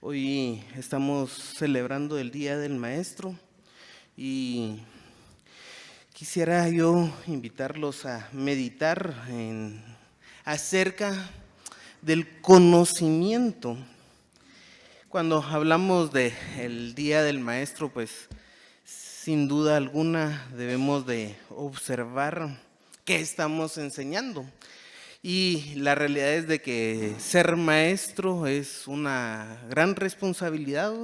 Hoy estamos celebrando el Día del Maestro y quisiera yo invitarlos a meditar acerca del conocimiento. Cuando hablamos del Día del Maestro, pues sin duda alguna debemos de observar qué estamos enseñando. Y la realidad es de que ser maestro es una gran responsabilidad,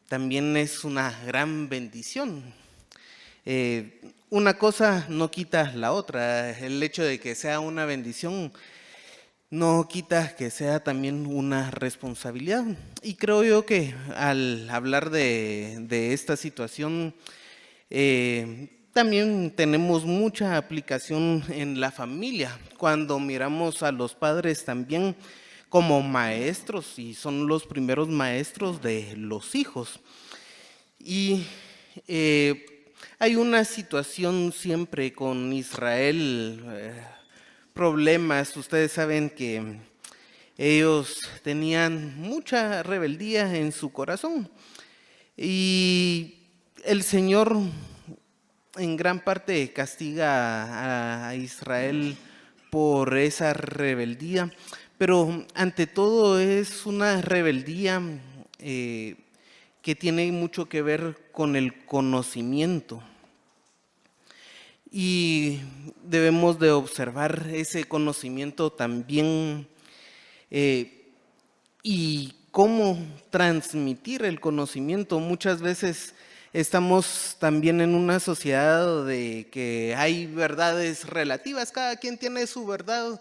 también es una gran bendición. Una cosa no quita la otra. El hecho de que sea una bendición no quita que sea también una responsabilidad. Y creo yo que al hablar de esta situación, también tenemos mucha aplicación en la familia, cuando miramos a los padres también como maestros y son los primeros maestros de los hijos. Y hay una situación siempre con Israel, problemas. Ustedes saben que ellos tenían mucha rebeldía en su corazón y el Señor en gran parte castiga a Israel por esa rebeldía, pero ante todo es una rebeldía que tiene mucho que ver con el conocimiento. Y debemos de observar ese conocimiento también y cómo transmitir el conocimiento. Muchas veces estamos también en una sociedad de que hay verdades relativas, cada quien tiene su verdad.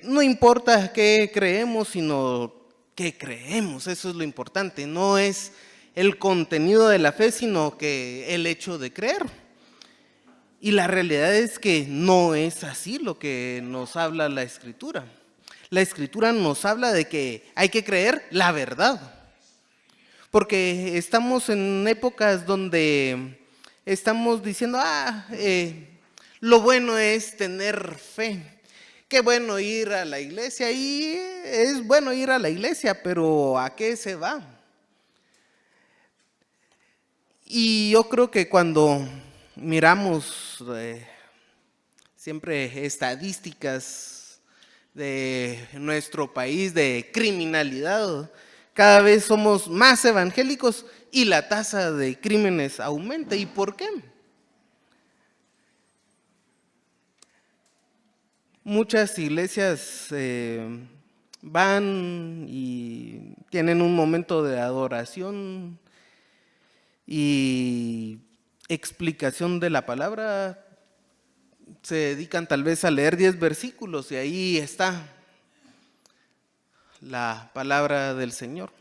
No importa qué creemos, sino qué creemos, eso es lo importante. No es el contenido de la fe, sino que el hecho de creer. Y la realidad es que no es así lo que nos habla la Escritura. La Escritura nos habla de que hay que creer la verdad. Porque estamos en épocas donde estamos diciendo, lo bueno es tener fe. Qué bueno ir a la iglesia, y es bueno ir a la iglesia, pero ¿a qué se va? Y yo creo que cuando miramos siempre estadísticas de nuestro país de criminalidad, cada vez somos más evangélicos y la tasa de crímenes aumenta. ¿Y por qué? Muchas iglesias van y tienen un momento de adoración y explicación de la palabra, se dedican tal vez a leer 10 versículos y ahí está la palabra del Señor.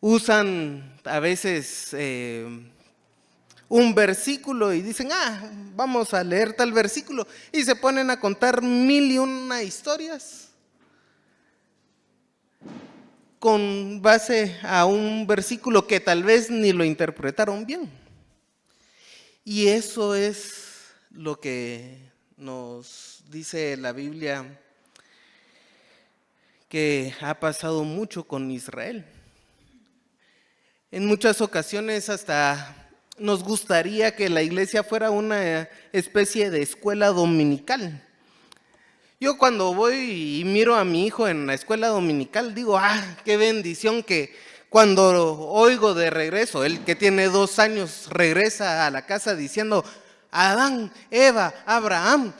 Usan a veces un versículo y dicen, vamos a leer tal versículo, y se ponen a contar 1001 historias con base a un versículo que tal vez ni lo interpretaron bien. Y eso es lo que nos dice la Biblia que ha pasado mucho con Israel. En muchas ocasiones hasta nos gustaría que la iglesia fuera una especie de escuela dominical. Yo cuando voy y miro a mi hijo en la escuela dominical digo, qué bendición que cuando oigo de regreso, él que tiene 2 años regresa a la casa diciendo, Adán, Eva, Abraham.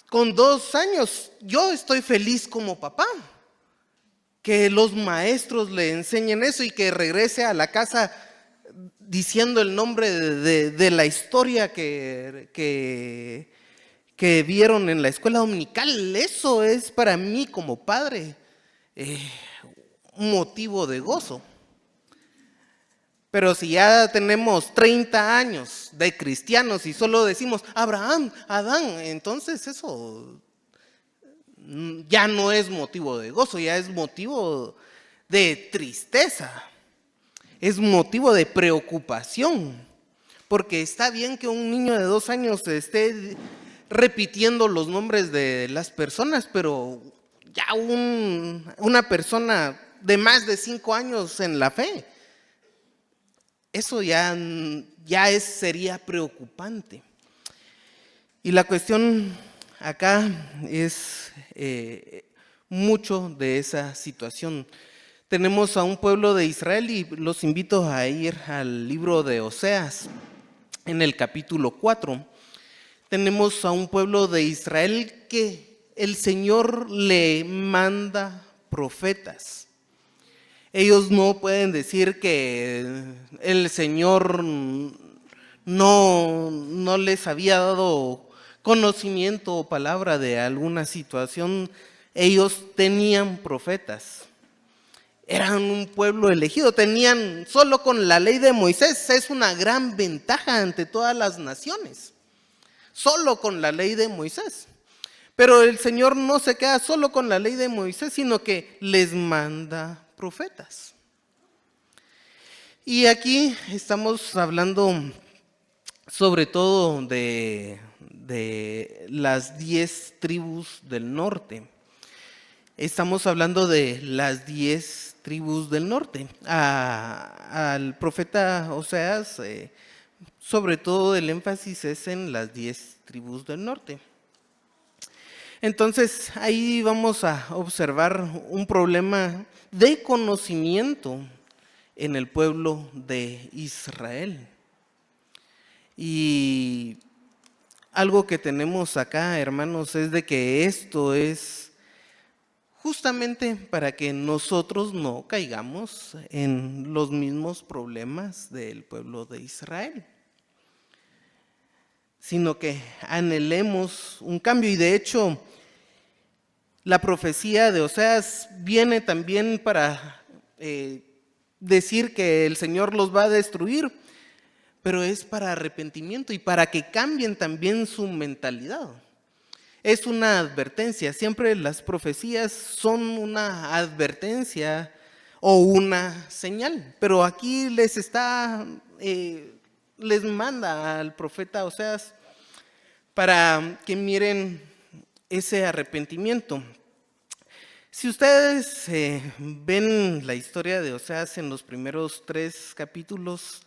Con 2 años yo estoy feliz como papá. Que los maestros le enseñen eso y que regrese a la casa diciendo el nombre de la historia que vieron en la escuela dominical. Eso es para mí como padre un motivo de gozo. Pero si ya tenemos 30 años de cristianos y solo decimos Abraham, Adán, entonces eso ya no es motivo de gozo, ya es motivo de tristeza, es motivo de preocupación. Porque está bien que un niño de 2 años esté repitiendo los nombres de las personas, pero ya una persona de más de 5 años en la fe. Eso sería preocupante. Y la cuestión acá es mucho de esa situación. Tenemos a un pueblo de Israel y los invito a ir al libro de Oseas, en el capítulo 4. Tenemos a un pueblo de Israel que el Señor le manda profetas. Ellos no pueden decir que el Señor no les había dado conocimiento o palabra de alguna situación. Ellos tenían profetas. Eran un pueblo elegido, tenían solo con la ley de Moisés, es una gran ventaja ante todas las naciones, solo con la ley de Moisés. Pero el Señor no se queda solo con la ley de Moisés, sino que les manda profetas. Y aquí estamos hablando sobre todo de las 10 tribus del norte. Estamos hablando de las 10 tribus del norte. Al profeta Oseas, sobre todo el énfasis es en las 10 tribus del norte. Entonces ahí vamos a observar un problema de conocimiento en el pueblo de Israel. Y algo que tenemos acá, hermanos, es de que esto es justamente para que nosotros no caigamos en los mismos problemas del pueblo de Israel, sino que anhelemos un cambio. Y de hecho, la profecía de Oseas viene también para decir que el Señor los va a destruir, pero es para arrepentimiento y para que cambien también su mentalidad. Es una advertencia, siempre las profecías son una advertencia o una señal, pero aquí les manda al profeta Oseas para que miren ese arrepentimiento. Si ustedes ven la historia de Oseas en los primeros 3 capítulos,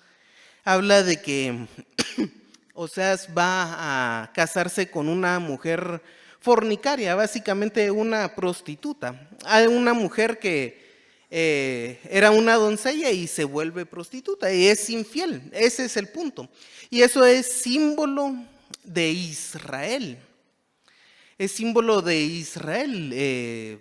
habla de que Oseas va a casarse con una mujer fornicaria, básicamente una prostituta, una mujer que era una doncella y se vuelve prostituta y es infiel. Ese es el punto. Y eso es símbolo de Israel. Es símbolo de Israel.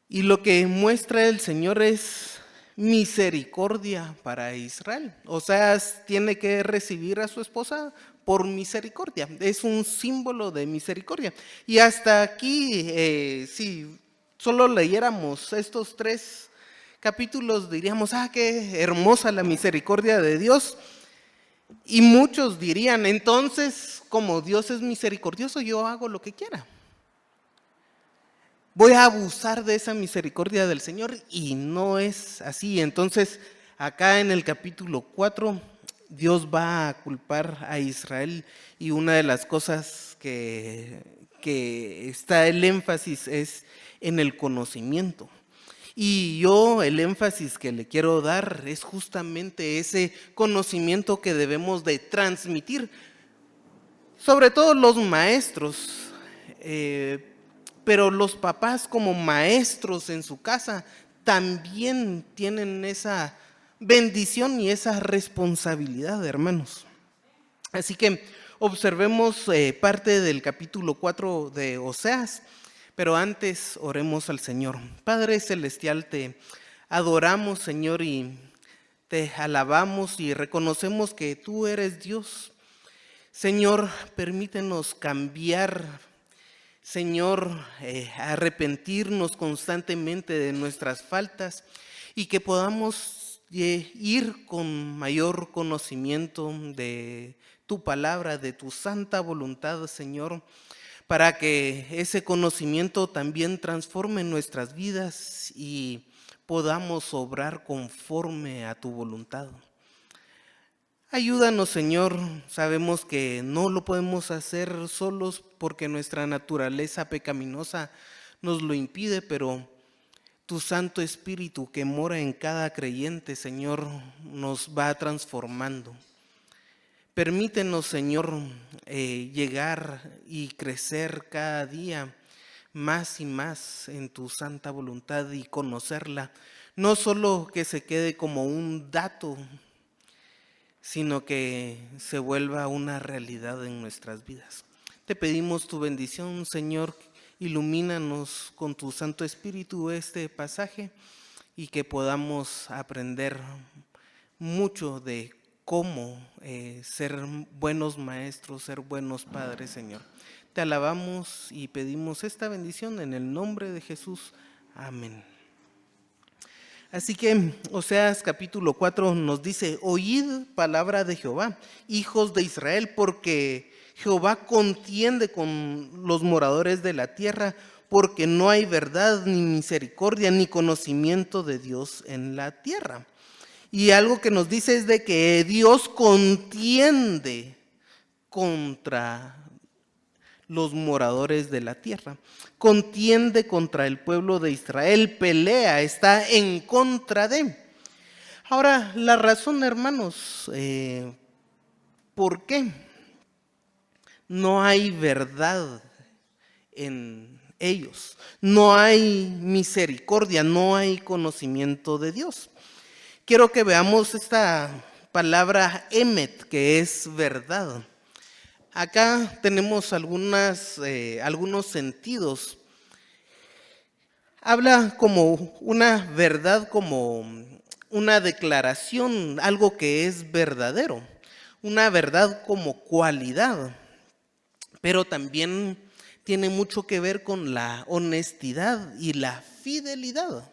Y lo que muestra el Señor es misericordia para Israel. Oseas tiene que recibir a su esposa por misericordia. Es un símbolo de misericordia. Y hasta aquí, si solo leyéramos estos 3 capítulos, diríamos, qué hermosa la misericordia de Dios. Y muchos dirían, entonces, como Dios es misericordioso, yo hago lo que quiera. Voy a abusar de esa misericordia del Señor, y no es así. Entonces, acá en el capítulo 4, Dios va a culpar a Israel, y una de las cosas que está el énfasis es en el conocimiento. Y yo el énfasis que le quiero dar es justamente ese conocimiento que debemos de transmitir, sobre todo los maestros, pero los papás como maestros en su casa también tienen esa bendición y esa responsabilidad, hermanos. Así que observemos parte del capítulo 4 de Oseas, pero antes oremos al Señor. Padre Celestial, te adoramos, Señor, y te alabamos y reconocemos que tú eres Dios. Señor, permítenos cambiar, Señor, arrepentirnos constantemente de nuestras faltas y que podamos ir con mayor conocimiento de tu palabra, de tu santa voluntad, Señor, para que ese conocimiento también transforme nuestras vidas y podamos obrar conforme a tu voluntad. Ayúdanos, Señor. Sabemos que no lo podemos hacer solos porque nuestra naturaleza pecaminosa nos lo impide, pero Tu Santo Espíritu que mora en cada creyente, Señor, nos va transformando. Permítenos, Señor, llegar y crecer cada día más y más en tu santa voluntad y conocerla. No solo que se quede como un dato, sino que se vuelva una realidad en nuestras vidas. Te pedimos tu bendición, Señor, ilumínanos con tu Santo Espíritu este pasaje y que podamos aprender mucho de cómo ser buenos maestros, ser buenos padres, Señor. Te alabamos y pedimos esta bendición en el nombre de Jesús. Amén. Así que Oseas capítulo 4 nos dice: oíd palabra de Jehová, hijos de Israel, porque Jehová contiende con los moradores de la tierra, porque no hay verdad, ni misericordia, ni conocimiento de Dios en la tierra. Y algo que nos dice es de que Dios contiende contra los moradores de la tierra, contiende contra el pueblo de Israel, pelea, está en contra de. Ahora, la razón, hermanos, ¿por qué no hay verdad en ellos? No hay misericordia, no hay conocimiento de Dios. Quiero que veamos esta palabra emet, que es verdad. Acá tenemos algunos sentidos. Habla como una verdad, como una declaración, algo que es verdadero. Una verdad como cualidad. Pero también tiene mucho que ver con la honestidad y la fidelidad.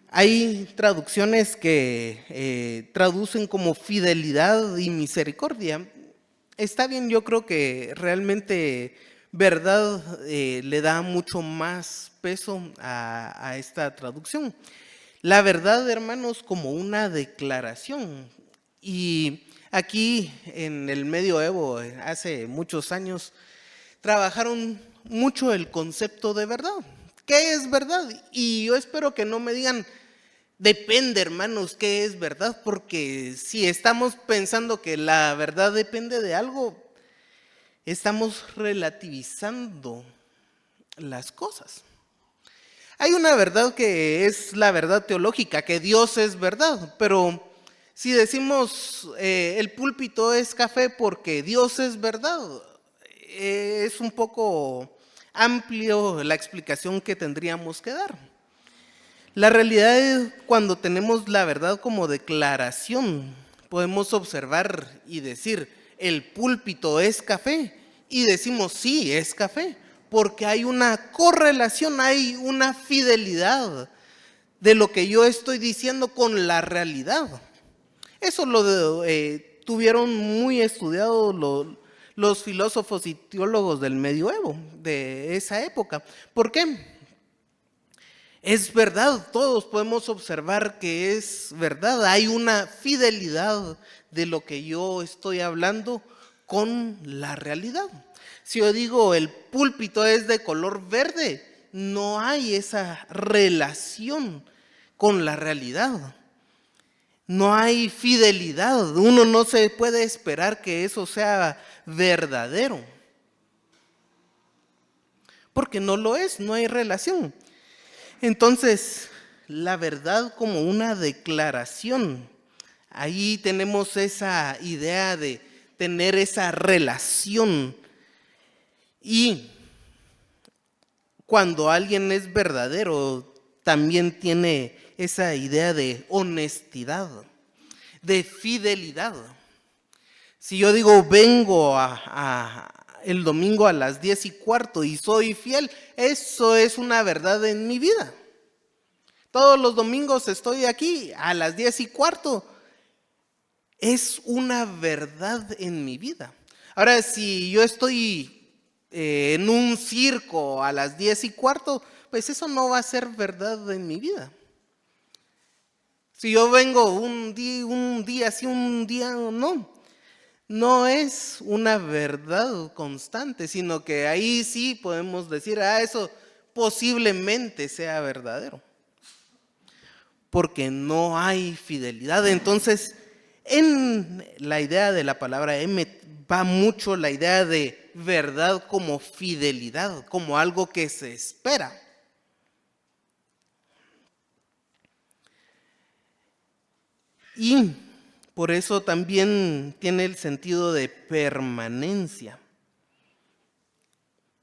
Hay traducciones que traducen como fidelidad y misericordia. Está bien, yo creo que realmente verdad le da mucho más peso a esta traducción. La verdad, hermanos, como una declaración. Y aquí en el medioevo, hace muchos años, trabajaron mucho el concepto de verdad. ¿Qué es verdad? Y yo espero que no me digan: depende, hermanos, ¿qué es verdad? Porque si estamos pensando que la verdad depende de algo, estamos relativizando las cosas. Hay una verdad que es la verdad teológica, que Dios es verdad, pero si decimos el púlpito es café porque Dios es verdad, es un poco amplio la explicación que tendríamos que dar. La realidad es cuando tenemos la verdad como declaración, podemos observar y decir: el púlpito es café, y decimos sí, es café, porque hay una correlación, hay una fidelidad de lo que yo estoy diciendo con la realidad. Eso lo tuvieron muy estudiado los filósofos y teólogos del medioevo, de esa época. ¿Por qué? Es verdad, todos podemos observar que es verdad. Hay una fidelidad de lo que yo estoy hablando con la realidad. Si yo digo el púlpito es de color verde, no hay esa relación con la realidad. No hay fidelidad. Uno no se puede esperar que eso sea verdadero. Porque no lo es, no hay relación. Entonces, la verdad como una declaración. Ahí tenemos esa idea de tener esa relación. Y cuando alguien es verdadero, también tiene esa idea de honestidad, de fidelidad. Si yo digo vengo el domingo a las 10:15 y soy fiel, eso es una verdad en mi vida. Todos los domingos estoy aquí a las 10:15. Es una verdad en mi vida. Ahora, si yo estoy en un circo a las 10:15, pues eso no va a ser verdad en mi vida. Si yo vengo un día sí, un día no. No es una verdad constante, sino que ahí sí podemos decir: eso posiblemente sea verdadero, porque no hay fidelidad. Entonces, en la idea de la palabra emet va mucho la idea de verdad como fidelidad, como algo que se espera. Y por eso también tiene el sentido de permanencia,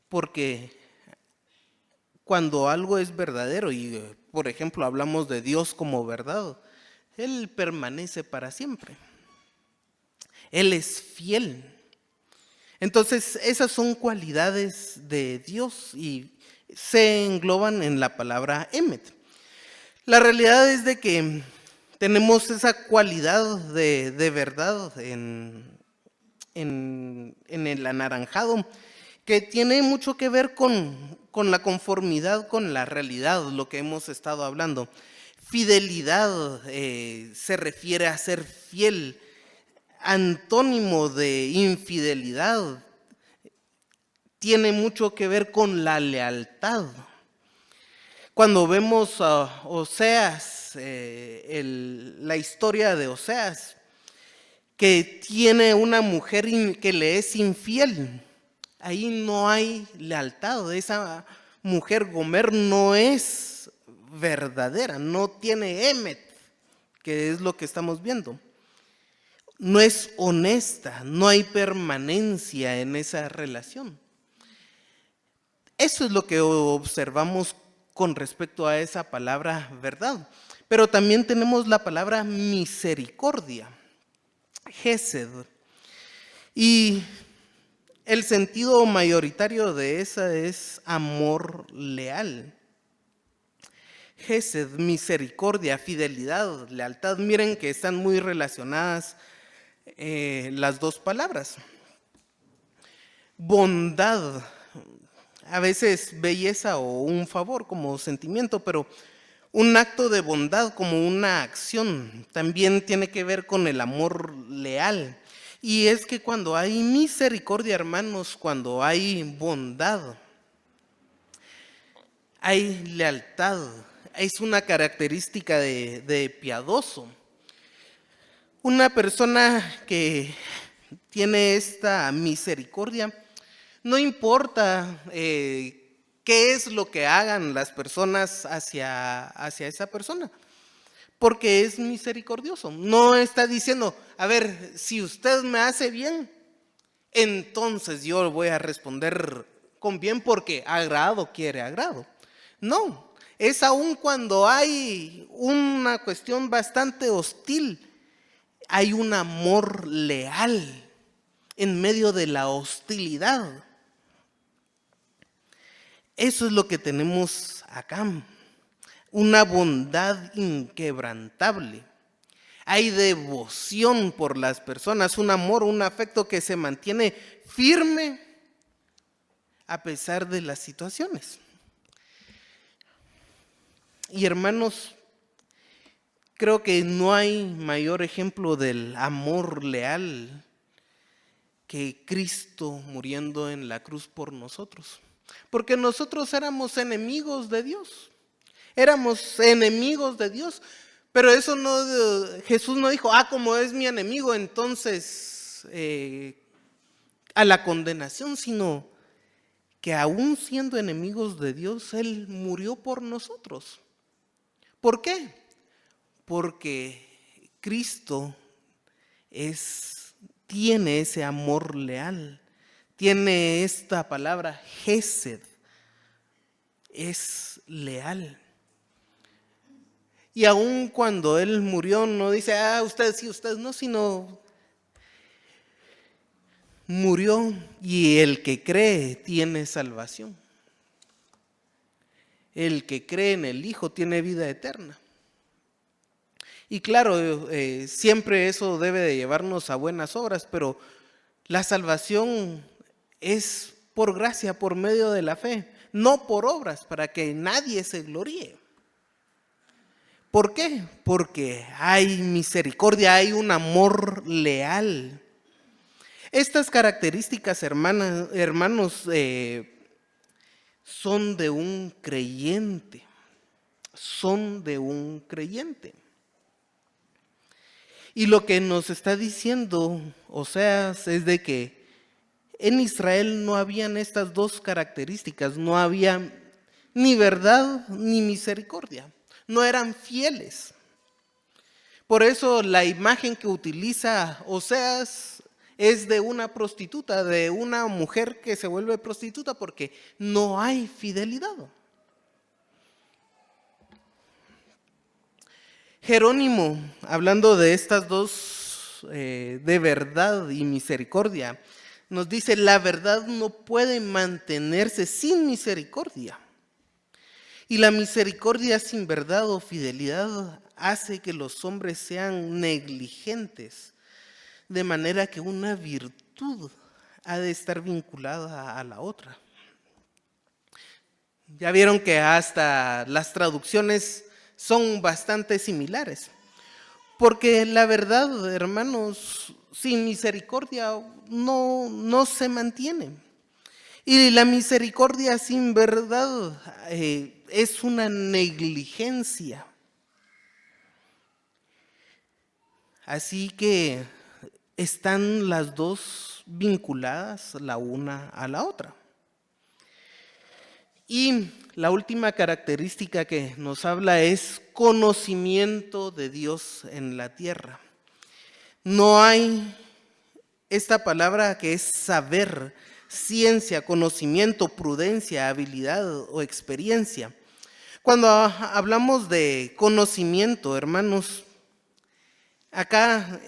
porque cuando algo es verdadero, y por ejemplo hablamos de Dios como verdad, Él permanece para siempre. Él es fiel. Entonces esas son cualidades de Dios y se engloban en la palabra emet. La realidad es de que tenemos esa cualidad de verdad en el anaranjado, que tiene mucho que ver con la conformidad con la realidad, lo que hemos estado hablando. Fidelidad se refiere a ser fiel, antónimo de infidelidad, tiene mucho que ver con la lealtad. Cuando vemos a Oseas, la historia de Oseas, que tiene una mujer que le es infiel, ahí no hay lealtad. Esa mujer Gomer no es verdadera, no tiene emet, que es lo que estamos viendo. No es honesta, no hay permanencia en esa relación. Eso es lo que observamos con respecto a esa palabra verdad. Pero también tenemos la palabra misericordia, Gesed. Y el sentido mayoritario de esa es amor leal. Gesed, misericordia, fidelidad, lealtad. Miren que están muy relacionadas las dos palabras. Bondad, a veces belleza o un favor como sentimiento, pero un acto de bondad como una acción también tiene que ver con el amor leal. Y es que cuando hay misericordia, hermanos, cuando hay bondad, hay lealtad, es una característica de piadoso. Una persona que tiene esta misericordia, no importa qué es lo que hagan las personas hacia esa persona, porque es misericordioso. No está diciendo, a ver, si usted me hace bien, entonces yo voy a responder con bien porque agrado quiere agrado. No, es aún cuando hay una cuestión bastante hostil, hay un amor leal en medio de la hostilidad. Eso es lo que tenemos acá, una bondad inquebrantable. Hay devoción por las personas, un amor, un afecto que se mantiene firme a pesar de las situaciones. Y hermanos, creo que no hay mayor ejemplo del amor leal que Cristo muriendo en la cruz por nosotros. Porque nosotros éramos enemigos de Dios. Éramos enemigos de Dios. Pero eso no, Jesús no dijo, como es mi enemigo, entonces a la condenación, sino que aún siendo enemigos de Dios, Él murió por nosotros. ¿Por qué? Porque Cristo tiene ese amor leal, tiene esta palabra Gesed, es leal. Y aun cuando Él murió, no dice, usted sí, usted no, sino murió y el que cree tiene salvación. El que cree en el Hijo tiene vida eterna. Y claro, siempre eso debe de llevarnos a buenas obras, pero la salvación es por gracia, por medio de la fe, no por obras, para que nadie se gloríe. ¿Por qué? Porque hay misericordia, hay un amor leal. Estas características, hermanos, son de un creyente, son de un creyente. Y lo que nos está diciendo Oseas es de que en Israel no habían estas dos características, no había ni verdad ni misericordia, no eran fieles. Por eso la imagen que utiliza Oseas es de una prostituta, de una mujer que se vuelve prostituta porque no hay fidelidad. Jerónimo, hablando de estas dos, de verdad y misericordia, nos dice: la verdad no puede mantenerse sin misericordia. Y la misericordia sin verdad o fidelidad hace que los hombres sean negligentes, de manera que una virtud ha de estar vinculada a la otra. Ya vieron que hasta las traducciones son bastante similares, porque la verdad, hermanos, sin misericordia no se mantiene. Y la misericordia sin verdad es una negligencia. Así que están las dos vinculadas la una a la otra. Y la última característica que nos habla es conocimiento de Dios en la tierra. No hay esta palabra que es saber, ciencia, conocimiento, prudencia, habilidad o experiencia. Cuando hablamos de conocimiento, hermanos, acá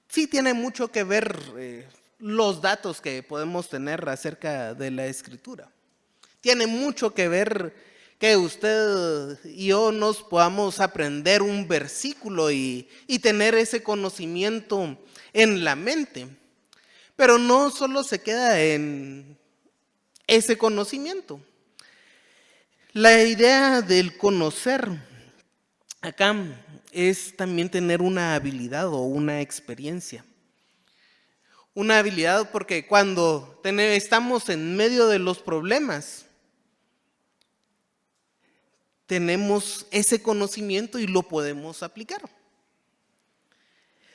sí tiene mucho que ver los datos que podemos tener acerca de la Escritura. Tiene mucho que ver que usted y yo nos podamos aprender un versículo y tener ese conocimiento en la mente. Pero no solo se queda en ese conocimiento. La idea del conocer acá es también tener una habilidad o una experiencia. Una habilidad porque cuando estamos en medio de los problemas, tenemos ese conocimiento y lo podemos aplicar.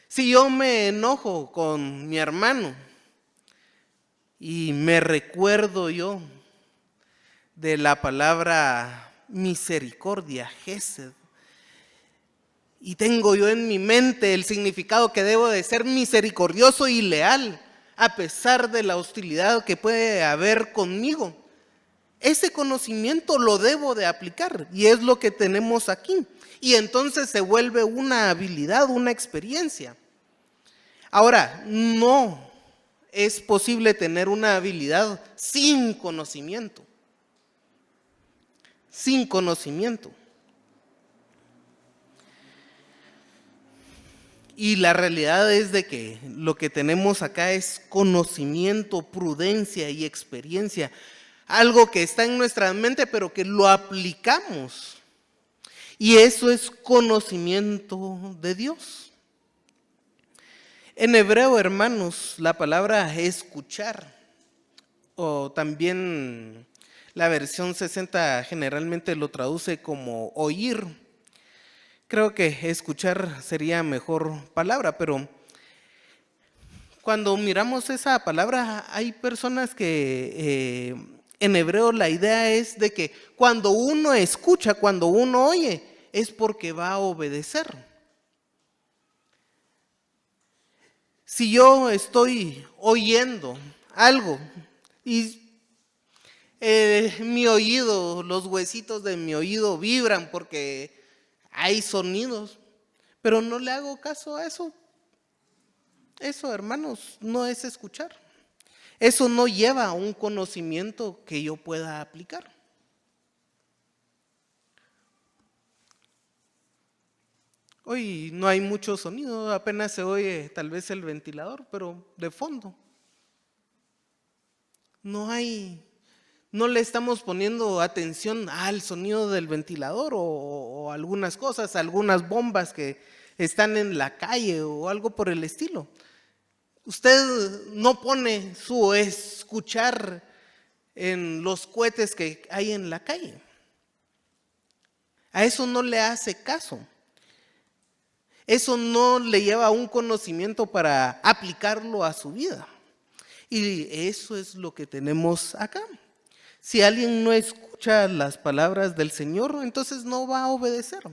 Si yo me enojo con mi hermano y me recuerdo yo de la palabra misericordia, Gesed, y tengo yo en mi mente el significado que debo de ser misericordioso y leal a pesar de la hostilidad que puede haber conmigo, ese conocimiento lo debo de aplicar y es lo que tenemos aquí. Y entonces se vuelve una habilidad, una experiencia. Ahora, no es posible tener una habilidad sin conocimiento. Sin conocimiento. Y la realidad es de que lo que tenemos acá es conocimiento, prudencia y experiencia. Algo que está en nuestra mente, pero que lo aplicamos. Y eso es conocimiento de Dios. En hebreo, hermanos, la palabra escuchar, o también la versión 60 generalmente lo traduce como oír. Creo que escuchar sería mejor palabra, pero cuando miramos esa palabra, hay personas que en hebreo la idea es de que cuando uno escucha, cuando uno oye, es porque va a obedecer. Si yo estoy oyendo algo y mi oído, los huesitos de mi oído vibran porque hay sonidos, pero no le hago caso a eso. Eso, hermanos, no es escuchar. Eso no lleva a un conocimiento que yo pueda aplicar. Hoy no hay mucho sonido, apenas se oye tal vez el ventilador, pero de fondo. No le estamos poniendo atención al sonido del ventilador o algunas cosas, algunas bombas que están en la calle o algo por el estilo. Usted no pone su escuchar en los cohetes que hay en la calle. A eso no le hace caso. Eso no le lleva un conocimiento para aplicarlo a su vida. Y eso es lo que tenemos acá. Si alguien no escucha las palabras del Señor, entonces no va a obedecer.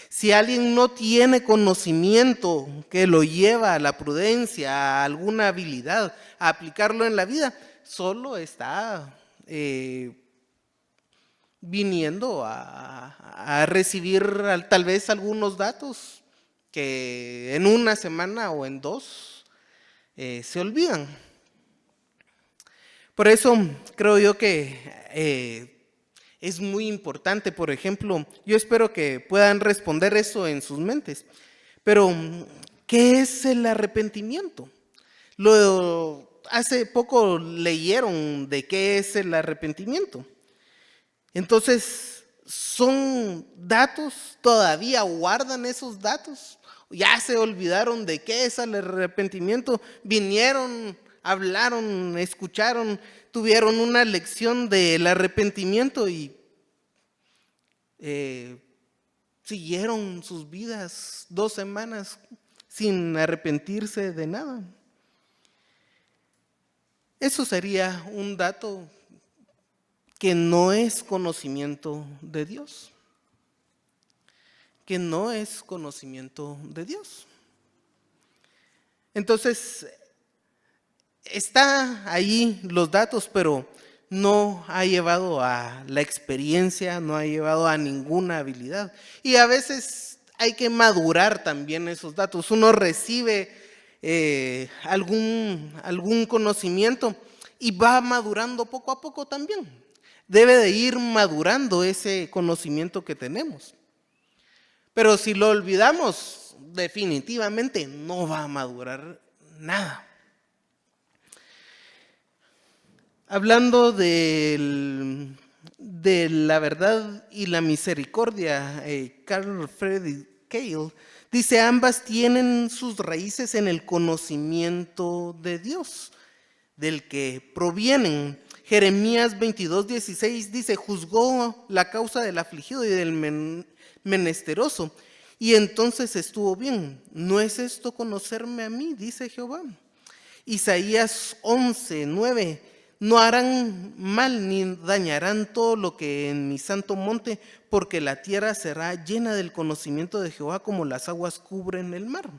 Si alguien no tiene conocimiento que lo lleva a la prudencia, a alguna habilidad, a aplicarlo en la vida, solo está viniendo a recibir tal vez algunos datos que en una semana o en dos se olvidan. Por eso creo yo que es muy importante, por ejemplo, yo espero que puedan responder eso en sus mentes, pero ¿qué es el arrepentimiento? Hace poco leyeron de qué es el arrepentimiento. Entonces, ¿son datos? ¿Todavía guardan esos datos? ¿Ya se olvidaron de qué es el arrepentimiento? Vinieron, hablaron, escucharon, tuvieron una lección del arrepentimiento y siguieron sus vidas 2 semanas sin arrepentirse de nada. Eso sería un dato que no es conocimiento de Dios. Que no es conocimiento de Dios. Entonces, está ahí los datos, pero no ha llevado a la experiencia, no ha llevado a ninguna habilidad. Y a veces hay que madurar también esos datos. Uno recibe algún conocimiento y va madurando poco a poco también. Debe de ir madurando ese conocimiento que tenemos. Pero si lo olvidamos, definitivamente no va a madurar nada. Hablando de la verdad y la misericordia, Carl Friedrich Gale dice: ambas tienen sus raíces en el conocimiento de Dios, del que provienen. Jeremías 22:16 dice: juzgó la causa del afligido y del menesteroso, y entonces estuvo bien. ¿No es esto conocerme a mí?, dice Jehová. Isaías 11:9: no harán mal ni dañarán todo lo que en mi santo monte, porque la tierra será llena del conocimiento de Jehová como las aguas cubren el mar.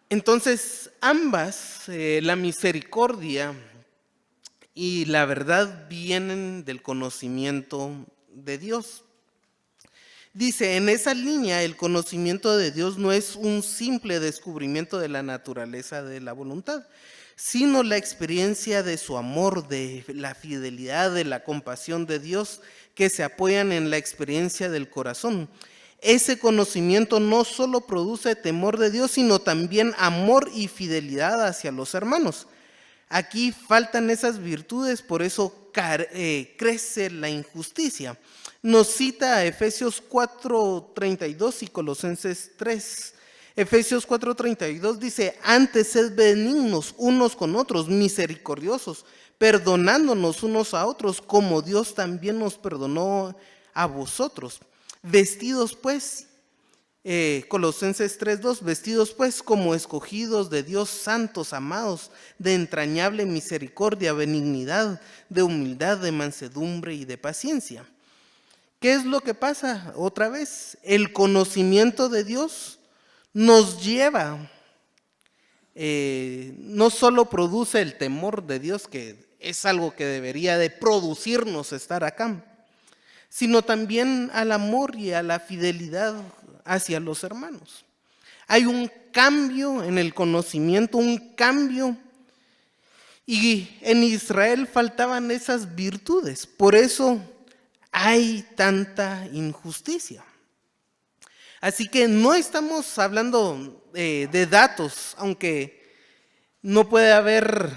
Entonces, ambas, la misericordia y la verdad, vienen del conocimiento de Dios. Dice, en esa línea, el conocimiento de Dios no es un simple descubrimiento de la naturaleza de la voluntad, sino la experiencia de su amor, de la fidelidad, de la compasión de Dios, que se apoyan en la experiencia del corazón. Ese conocimiento no solo produce temor de Dios, sino también amor y fidelidad hacia los hermanos. Aquí faltan esas virtudes, por eso crece la injusticia. Nos cita a Efesios 4:32 y Colosenses 3. Efesios 4:32 dice: antes sed benignos unos con otros, misericordiosos, perdonándonos unos a otros, como Dios también nos perdonó a vosotros. Vestidos pues, Colosenses 3:2, vestidos pues como escogidos de Dios, santos, amados, de entrañable misericordia, benignidad, de humildad, de mansedumbre y de paciencia. ¿Qué es lo que pasa? Otra vez, el conocimiento de Dios nos lleva, no solo produce el temor de Dios, que es algo que debería de producirnos estar acá, sino también al amor y a la fidelidad hacia los hermanos. Hay un cambio en el conocimiento, un cambio, y en Israel faltaban esas virtudes, por eso hay tanta injusticia. Así que no estamos hablando de datos, aunque no puede haber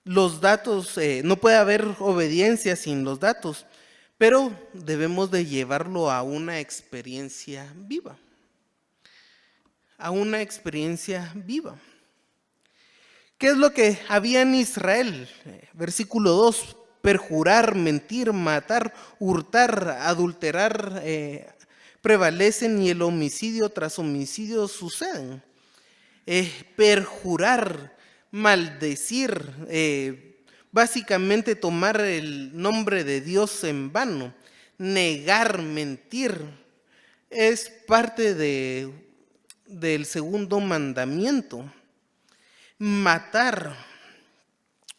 los datos, no puede haber obediencia sin los datos, pero debemos de llevarlo a una experiencia viva. A una experiencia viva. ¿Qué es lo que había en Israel? Versículo 2: perjurar, mentir, matar, hurtar, adulterar, prevalecen, y el homicidio tras homicidio suceden. Perjurar, maldecir, básicamente tomar el nombre de Dios en vano. Negar, mentir, es parte del segundo mandamiento. Matar,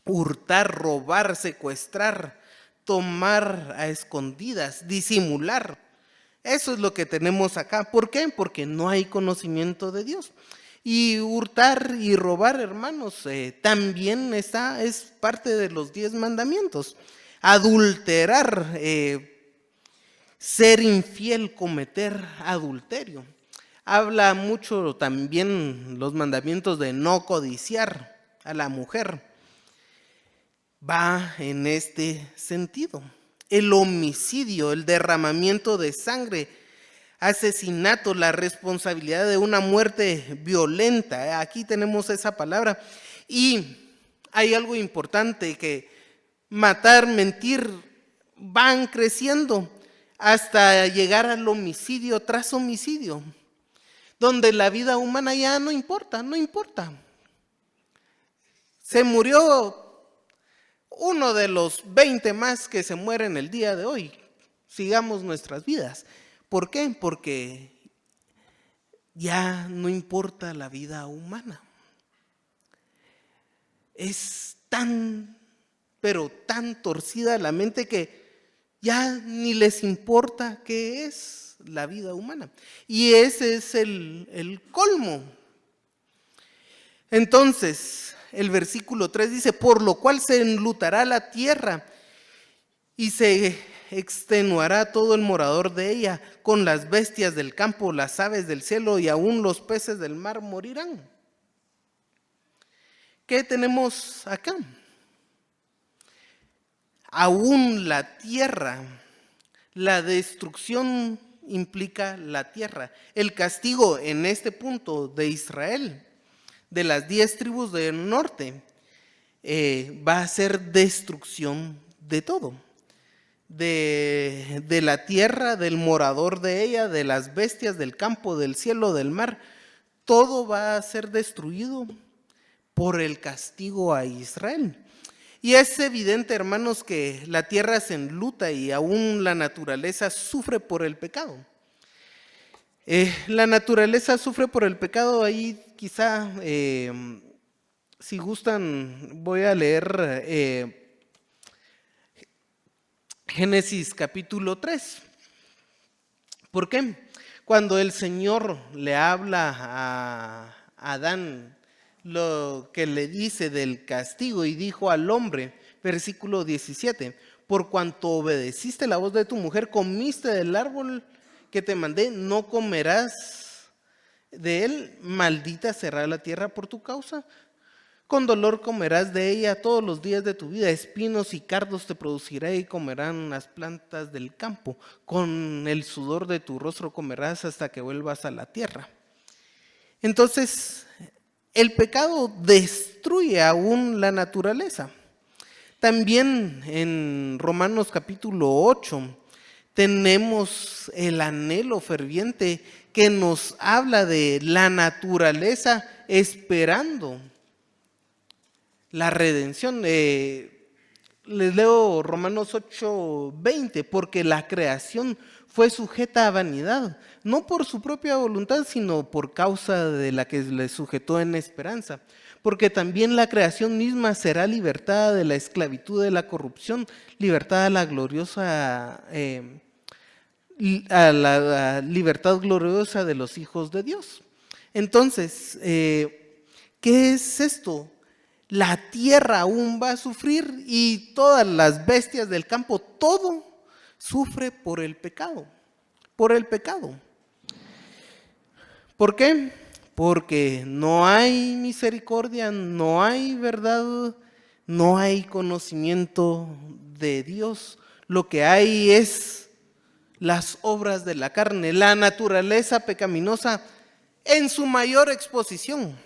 hurtar, robar, secuestrar, tomar a escondidas, disimular. Eso es lo que tenemos acá. ¿Por qué? Porque no hay conocimiento de Dios. Y hurtar y robar, hermanos, también es parte de los 10 mandamientos. Adulterar, ser infiel, cometer adulterio. Habla mucho también los mandamientos de no codiciar a la mujer. Va en este sentido. El homicidio, el derramamiento de sangre, asesinato, la responsabilidad de una muerte violenta. Aquí tenemos esa palabra. Y hay algo importante, que matar, mentir, van creciendo hasta llegar al homicidio tras homicidio, donde la vida humana ya no importa. Se murió uno de los 20 más que se mueren el día de hoy. Sigamos nuestras vidas. ¿Por qué? Porque ya no importa la vida humana. Es pero tan torcida la mente que ya ni les importa qué es la vida humana. Y ese es el colmo. Entonces, el versículo 3 dice: por lo cual se enlutará la tierra y se extenuará todo el morador de ella, con las bestias del campo, las aves del cielo y aún los peces del mar morirán. ¿Qué tenemos acá? Aún la tierra, la destrucción implica la tierra. El castigo en este punto de Israel, de las 10 tribus del norte, va a ser destrucción de todo. De la tierra, del morador de ella, de las bestias del campo, del cielo, del mar. Todo va a ser destruido por el castigo a Israel. Y es evidente, hermanos, que la tierra se enluta y aún la naturaleza sufre por el pecado. La naturaleza sufre por el pecado. Ahí quizá, si gustan, voy a leer Génesis capítulo 3. ¿Por qué? Cuando el Señor le habla a Adán, lo que le dice del castigo, y dijo al hombre, versículo 17: por cuanto obedeciste la voz de tu mujer, comiste del árbol que te mandé, no comerás de él, maldita será la tierra por tu causa. Con dolor comerás de ella todos los días de tu vida, espinos y cardos te producirá y comerán las plantas del campo. Con el sudor de tu rostro comerás hasta que vuelvas a la tierra. Entonces, el pecado destruye aún la naturaleza. También en Romanos capítulo 8 tenemos el anhelo ferviente que nos habla de la naturaleza esperando la redención. Les leo Romanos 8:20: porque la creación fue sujeta a vanidad, no por su propia voluntad, sino por causa de la que le sujetó en esperanza. Porque también la creación misma será libertada de la esclavitud de la corrupción, libertada a la gloriosa, a la libertad gloriosa de los hijos de Dios. Entonces, ¿qué es esto? La tierra aún va a sufrir, y todas las bestias del campo, todo sufre por el pecado. Por el pecado. ¿Por qué? Porque no hay misericordia, no hay verdad, no hay conocimiento de Dios. Lo que hay es las obras de la carne, la naturaleza pecaminosa en su mayor exposición.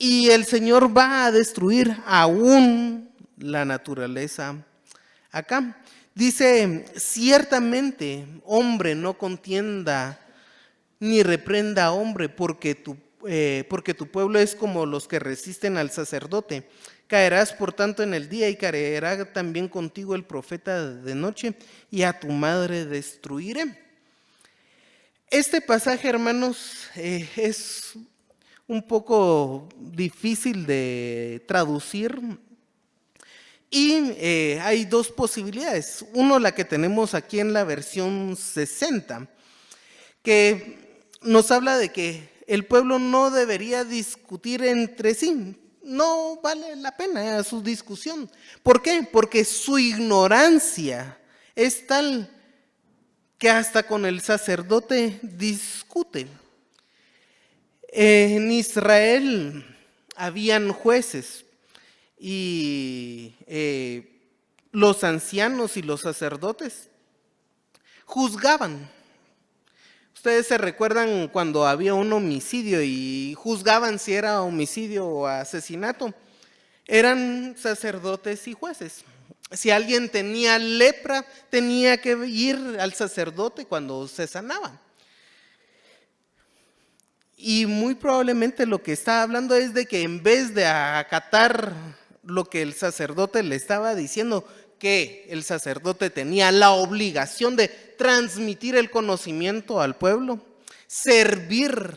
Y el Señor va a destruir aún la naturaleza acá. Dice, ciertamente, hombre, no contienda ni reprenda a hombre, porque tu pueblo es como los que resisten al sacerdote. Caerás por tanto en el día y caerá también contigo el profeta de noche, y a tu madre destruiré. Este pasaje, hermanos, es un poco difícil de traducir y hay dos posibilidades. Uno, la que tenemos aquí en la versión 60, que nos habla de que el pueblo no debería discutir entre sí. No vale la pena su discusión. ¿Por qué? Porque su ignorancia es tal que hasta con el sacerdote discute. En Israel habían jueces y los ancianos y los sacerdotes juzgaban. Ustedes se recuerdan cuando había un homicidio y juzgaban si era homicidio o asesinato. Eran sacerdotes y jueces. Si alguien tenía lepra, tenía que ir al sacerdote cuando se sanaba. Y muy probablemente lo que está hablando es de que en vez de acatar lo que el sacerdote le estaba diciendo, que el sacerdote tenía la obligación de transmitir el conocimiento al pueblo, servir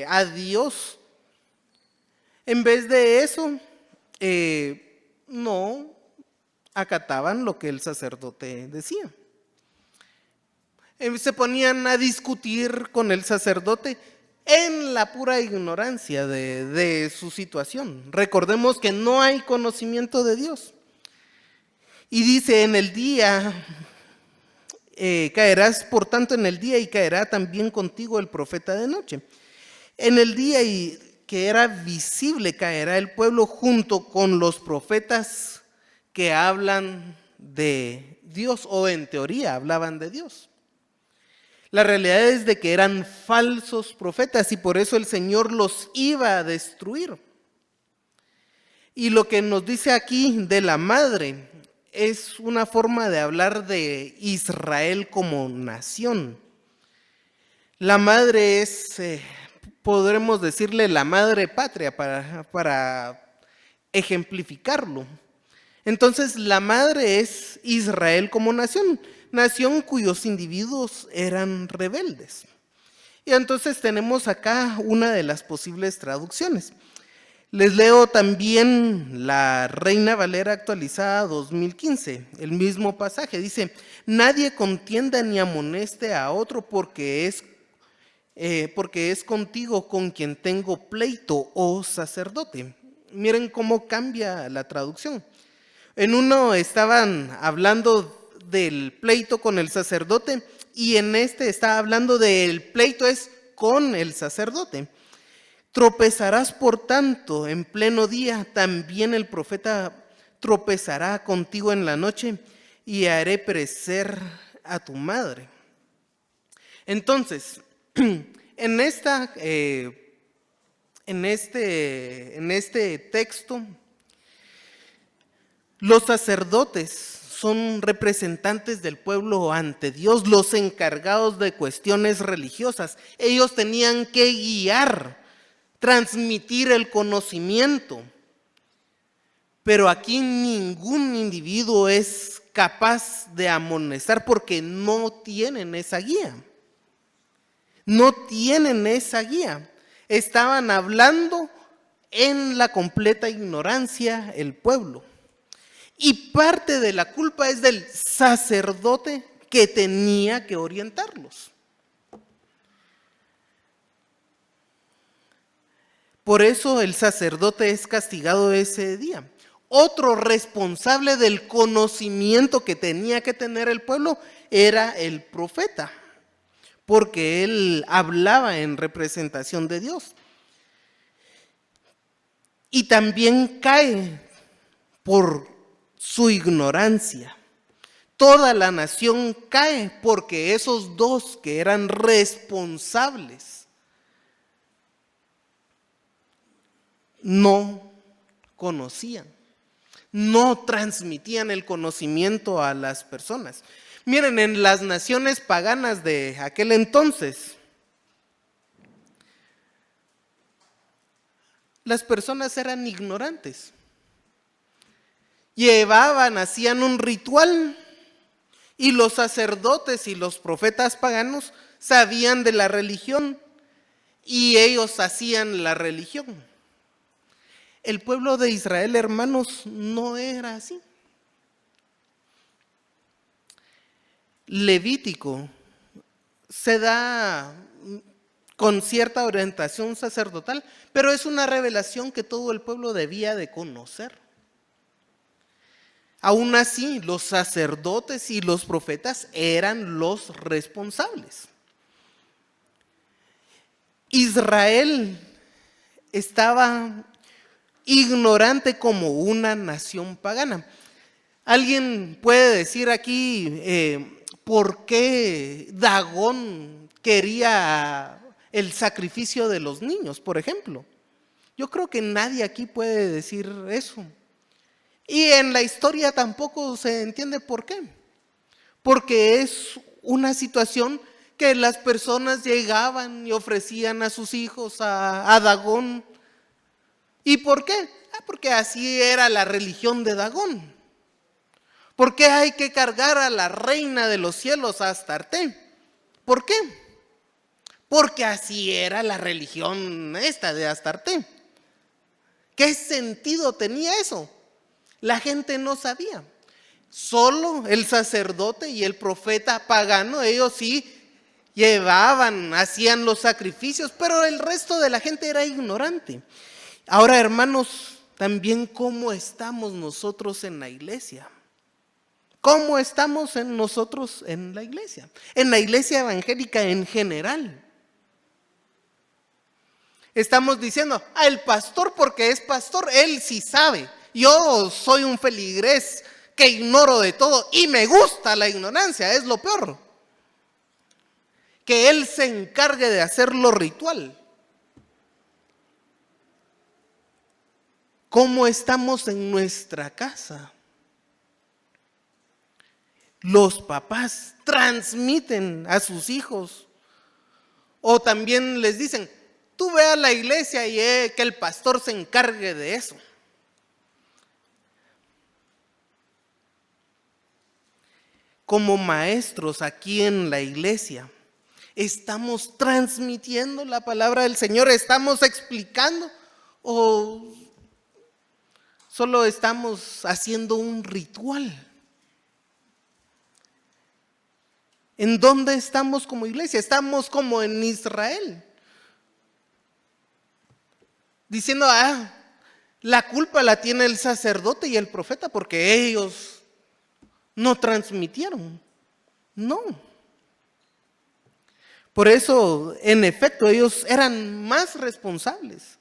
a Dios, en vez de eso, no acataban lo que el sacerdote decía. Se ponían a discutir con el sacerdote en la pura ignorancia de su situación. Recordemos que no hay conocimiento de Dios. Y dice, en el día, caerás por tanto en el día y caerá también contigo el profeta de noche. En el día que era visible caerá el pueblo junto con los profetas que hablan de Dios, o en teoría hablaban de Dios. La realidad es de que eran falsos profetas y por eso el Señor los iba a destruir. Y lo que nos dice aquí de la madre es una forma de hablar de Israel como nación. La madre es, podremos decirle, la madre patria para ejemplificarlo. Entonces, la madre es Israel como nación, nación cuyos individuos eran rebeldes. Y entonces tenemos acá una de las posibles traducciones. Les leo también la Reina Valera actualizada 2015, el mismo pasaje. Dice, nadie contienda ni amoneste a otro porque es contigo con quien tengo pleito, oh sacerdote. Miren cómo cambia la traducción. En uno estaban hablando del pleito con el sacerdote y en este está hablando del pleito es con el sacerdote. Tropezarás por tanto en pleno día, también el profeta tropezará contigo en la noche y haré perecer a tu madre. Entonces, en este texto, los sacerdotes son representantes del pueblo ante Dios, los encargados de cuestiones religiosas. Ellos tenían que guiar, transmitir el conocimiento. Pero aquí ningún individuo es capaz de amonestar porque no tienen esa guía. No tienen esa guía. Estaban hablando en la completa ignorancia el pueblo. Y parte de la culpa es del sacerdote que tenía que orientarlos. Por eso el sacerdote es castigado ese día. Otro responsable del conocimiento que tenía que tener el pueblo era el profeta, porque él hablaba en representación de Dios. Y también cae por su ignorancia. Toda la nación cae porque esos dos que eran responsables no conocían, no transmitían el conocimiento a las personas. Miren, en las naciones paganas de aquel entonces, las personas eran ignorantes. Hacían un ritual y los sacerdotes y los profetas paganos sabían de la religión y ellos hacían la religión. El pueblo de Israel, hermanos, no era así. Levítico se da con cierta orientación sacerdotal, pero es una revelación que todo el pueblo debía de conocer. Aún así, los sacerdotes y los profetas eran los responsables. Israel estaba ignorante como una nación pagana. Alguien puede decir aquí por qué Dagón quería el sacrificio de los niños, por ejemplo. Yo creo que nadie aquí puede decir eso. Y en la historia tampoco se entiende por qué. Porque es una situación que las personas llegaban y ofrecían a sus hijos a Dagón. ¿Y por qué? Porque así era la religión de Dagón. ¿Por qué hay que cargar a la reina de los cielos, a Astarte? ¿Por qué? Porque así era la religión esta de Astarte. ¿Qué sentido tenía eso? La gente no sabía. Solo el sacerdote y el profeta pagano, ellos sí hacían los sacrificios, pero el resto de la gente era ignorante. Ahora, hermanos, también cómo estamos nosotros en la iglesia. ¿Cómo estamos nosotros en la iglesia? En la iglesia evangélica en general. Estamos diciendo, el pastor porque es pastor, él sí sabe. Yo soy un feligrés que ignoro de todo y me gusta la ignorancia, es lo peor. Que él se encargue de hacer lo ritual. ¿Cómo estamos en nuestra casa? Los papás transmiten a sus hijos o también les dicen, tú ve a la iglesia y que el pastor se encargue de eso. Como maestros aquí en la iglesia, ¿estamos transmitiendo la palabra del Señor? ¿Estamos explicando? ¿O solo estamos haciendo un ritual? ¿En dónde estamos como iglesia? Estamos como en Israel. Diciendo, la culpa la tiene el sacerdote y el profeta porque ellos no transmitieron. No. Por eso, en efecto, ellos eran más responsables.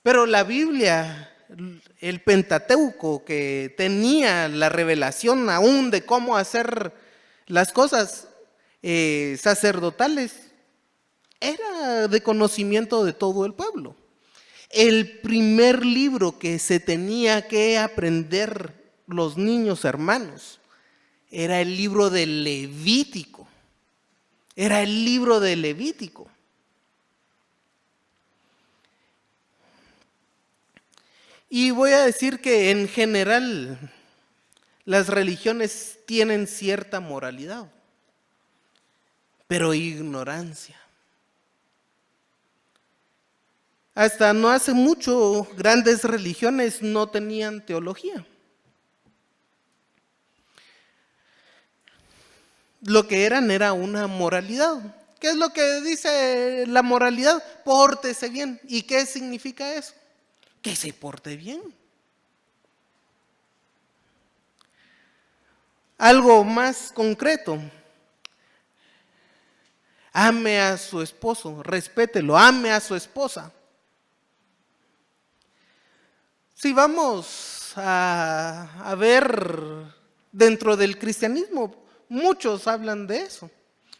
Pero la Biblia, el Pentateuco, que tenía la revelación aún de cómo hacer las cosas sacerdotales, era de conocimiento de todo el pueblo. El primer libro que se tenía que aprender los niños hermanos era el libro del Levítico. Era el libro de Levítico. Y voy a decir que en general las religiones tienen cierta moralidad, pero ignorancia. Hasta no hace mucho, grandes religiones no tenían teología. Lo que eran era una moralidad. ¿Qué es lo que dice la moralidad? Pórtese bien. ¿Y qué significa eso? Que se porte bien. Algo más concreto. Ame a su esposo, respételo, ame a su esposa. Si vamos a ver dentro del cristianismo, muchos hablan de eso.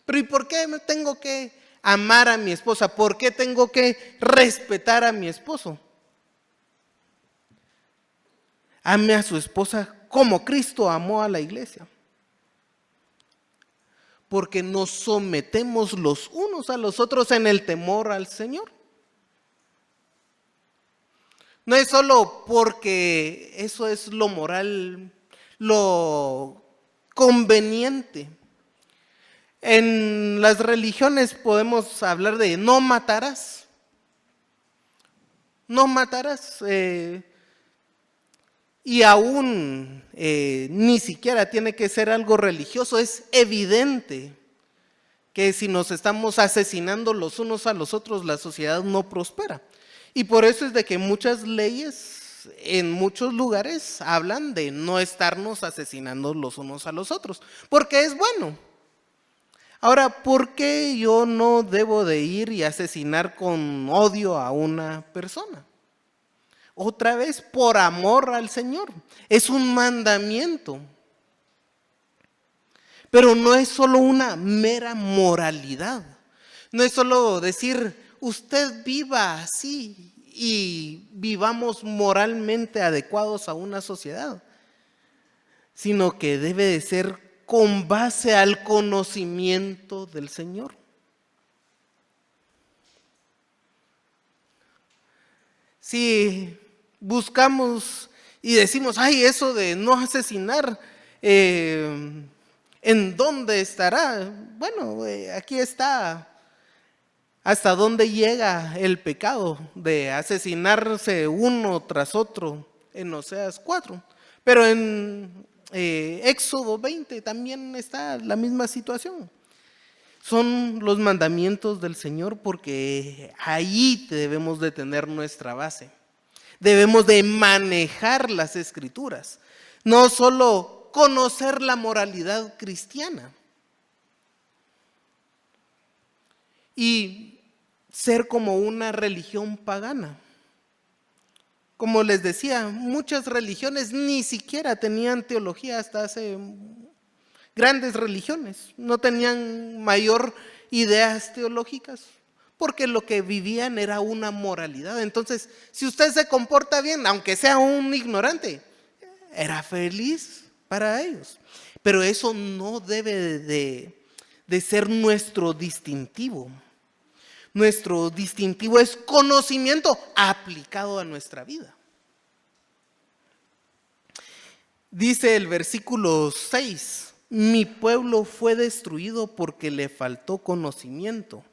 Pero ¿y por qué tengo que amar a mi esposa? ¿Por qué tengo que respetar a mi esposo? ame a su esposa como Cristo amó a la iglesia. Porque nos sometemos los unos a los otros en el temor al Señor. No es solo porque eso es lo moral, lo conveniente. En las religiones podemos hablar de no matarás. No matarás. Y aún ni siquiera tiene que ser algo religioso. Es evidente que si nos estamos asesinando los unos a los otros, la sociedad no prospera. Y por eso es de que muchas leyes en muchos lugares hablan de no estarnos asesinando los unos a los otros, porque es bueno. Ahora, ¿por qué yo no debo de ir y asesinar con odio a una persona? Otra vez, por amor al Señor. Es un mandamiento. Pero no es solo una mera moralidad. No es solo decir, usted viva así y vivamos moralmente adecuados a una sociedad, sino que debe de ser con base al conocimiento del Señor. Si buscamos y decimos, ay, eso de no asesinar, ¿en dónde estará? Bueno, aquí está. ¿Hasta dónde llega el pecado de asesinarse uno tras otro en Oseas 4? Pero en Éxodo 20 también está la misma situación. Son los mandamientos del Señor porque ahí debemos de tener nuestra base. Debemos de manejar las Escrituras, no solo conocer la moralidad cristiana. Y ser como una religión pagana. Como les decía, muchas religiones ni siquiera tenían teología hasta hace grandes religiones. No tenían mayor ideas teológicas porque lo que vivían era una moralidad. Entonces, si usted se comporta bien, aunque sea un ignorante, era feliz para ellos. Pero eso no debe de ser nuestro distintivo. Nuestro distintivo es conocimiento aplicado a nuestra vida. Dice el versículo 6, mi pueblo fue destruido porque le faltó conocimiento.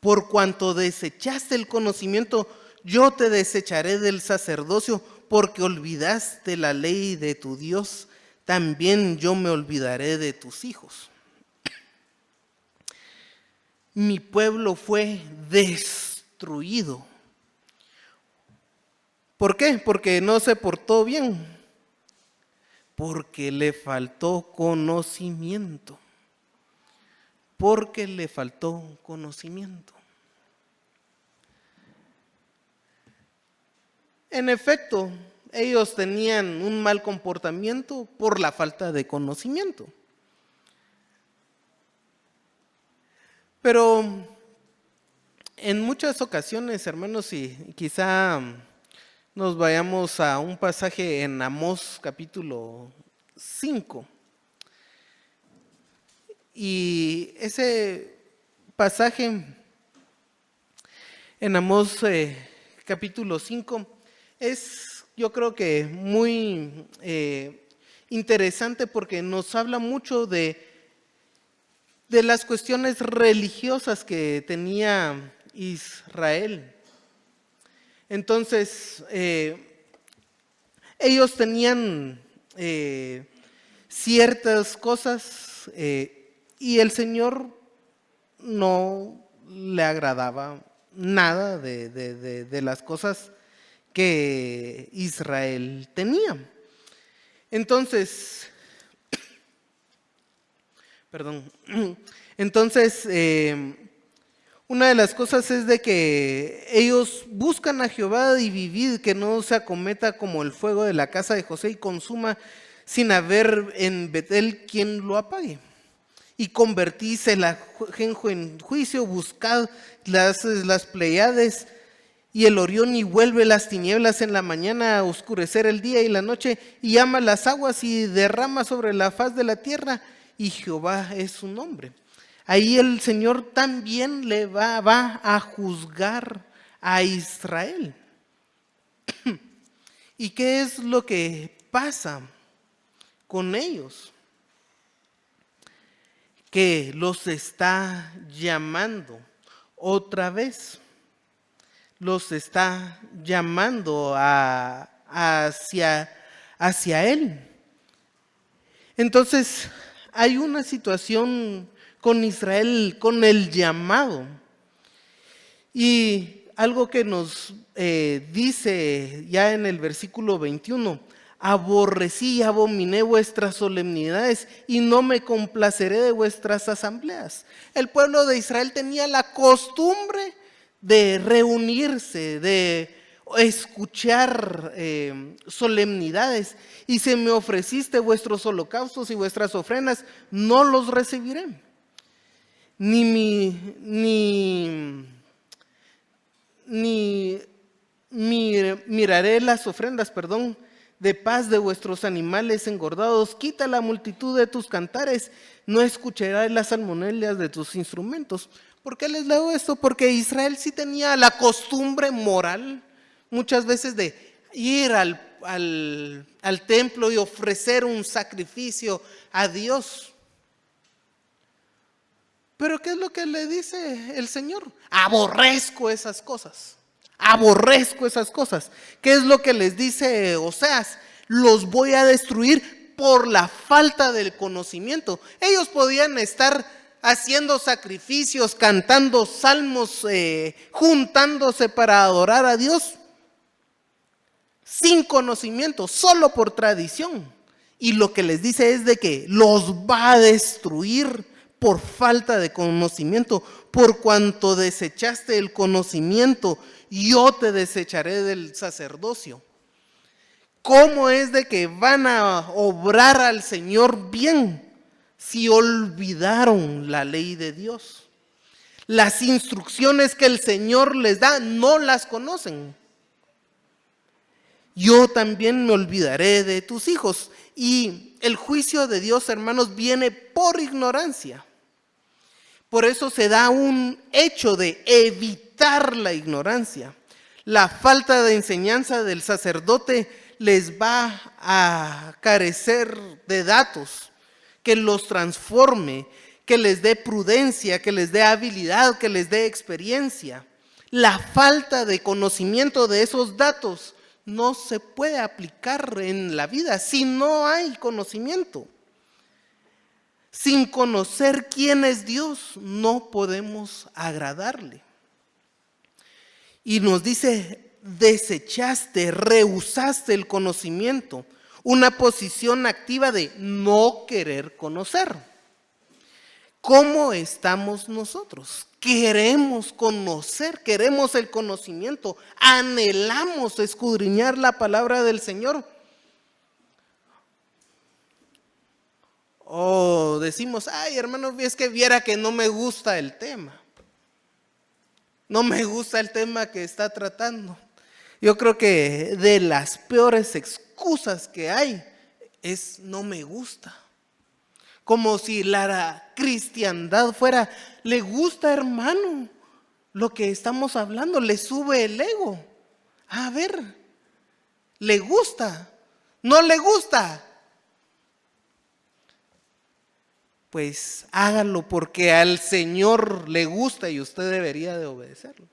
Por cuanto desechaste el conocimiento, yo te desecharé del sacerdocio, porque olvidaste la ley de tu Dios, también yo me olvidaré de tus hijos. Mi pueblo fue destruido. ¿Por qué? Porque no se portó bien. Porque le faltó conocimiento. Porque le faltó conocimiento. En efecto, ellos tenían un mal comportamiento por la falta de conocimiento. Pero en muchas ocasiones, hermanos, y quizá nos vayamos a un pasaje en Amós capítulo 5. Y ese pasaje en Amós capítulo 5 es, yo creo que muy interesante porque nos habla mucho de las cuestiones religiosas que tenía Israel. Entonces, ellos tenían ciertas cosas y el Señor no le agradaba nada de las cosas que Israel tenía. Entonces, una de las cosas es de que ellos buscan a Jehová y vivir, que no se acometa como el fuego de la casa de José y consuma sin haber en Betel quien lo apague. Y convertís el ajenjo en juicio, buscad las Pleiades y el Orión, y vuelve las tinieblas en la mañana a oscurecer el día y la noche, y llama las aguas y derrama sobre la faz de la tierra, y Jehová es su nombre. Ahí el Señor también le va a juzgar a Israel. ¿Y qué es lo que pasa con ellos? Que los está llamando otra vez. Los está llamando hacia Él. Entonces, hay una situación con Israel, con el llamado. Y algo que nos dice ya en el versículo 21, aborrecí y abominé vuestras solemnidades y no me complaceré de vuestras asambleas. El pueblo de Israel tenía la costumbre de reunirse, de escuchar solemnidades, y si me ofreciste vuestros holocaustos y vuestras ofrendas, no los recibiré. Miraré las ofrendas, de paz de vuestros animales engordados. Quita la multitud de tus cantares, no escucharé las salmodias de tus instrumentos. ¿Por qué les leo esto? Porque Israel sí tenía la costumbre moral muchas veces de ir al templo y ofrecer un sacrificio a Dios. Pero ¿qué es lo que le dice el Señor? Aborrezco esas cosas. Aborrezco esas cosas. ¿Qué es lo que les dice Oseas? Los voy a destruir por la falta del conocimiento. Ellos podían estar haciendo sacrificios, cantando salmos, juntándose para adorar a Dios sin conocimiento, solo por tradición. Y lo que les dice es de que los va a destruir por falta de conocimiento. Por cuanto desechaste el conocimiento, yo te desecharé del sacerdocio. ¿Cómo es de que van a obrar al Señor bien si olvidaron la ley de Dios? Las instrucciones que el Señor les da no las conocen. Yo también me olvidaré de tus hijos. Y el juicio de Dios, hermanos, viene por ignorancia. Por eso se da un hecho de evitar la ignorancia. La falta de enseñanza del sacerdote les va a carecer de datos que los transforme, que les dé prudencia, que les dé habilidad, que les dé experiencia. La falta de conocimiento de esos datos no se puede aplicar en la vida si no hay conocimiento. Sin conocer quién es Dios, no podemos agradarle. Y nos dice, desechaste, rehusaste el conocimiento, una posición activa de no querer conocer. ¿Cómo estamos nosotros? Queremos conocer, queremos el conocimiento, anhelamos escudriñar la palabra del Señor. O decimos, ay hermano, es que viera que no me gusta el tema. No me gusta el tema que está tratando. Yo creo que de las peores excusas que hay es no me gusta. Como si la cristiandad fuera, le gusta hermano lo que estamos hablando, le sube el ego. A ver, ¿le gusta? ¿No le gusta? Pues hágalo porque al Señor le gusta y usted debería de obedecerlo.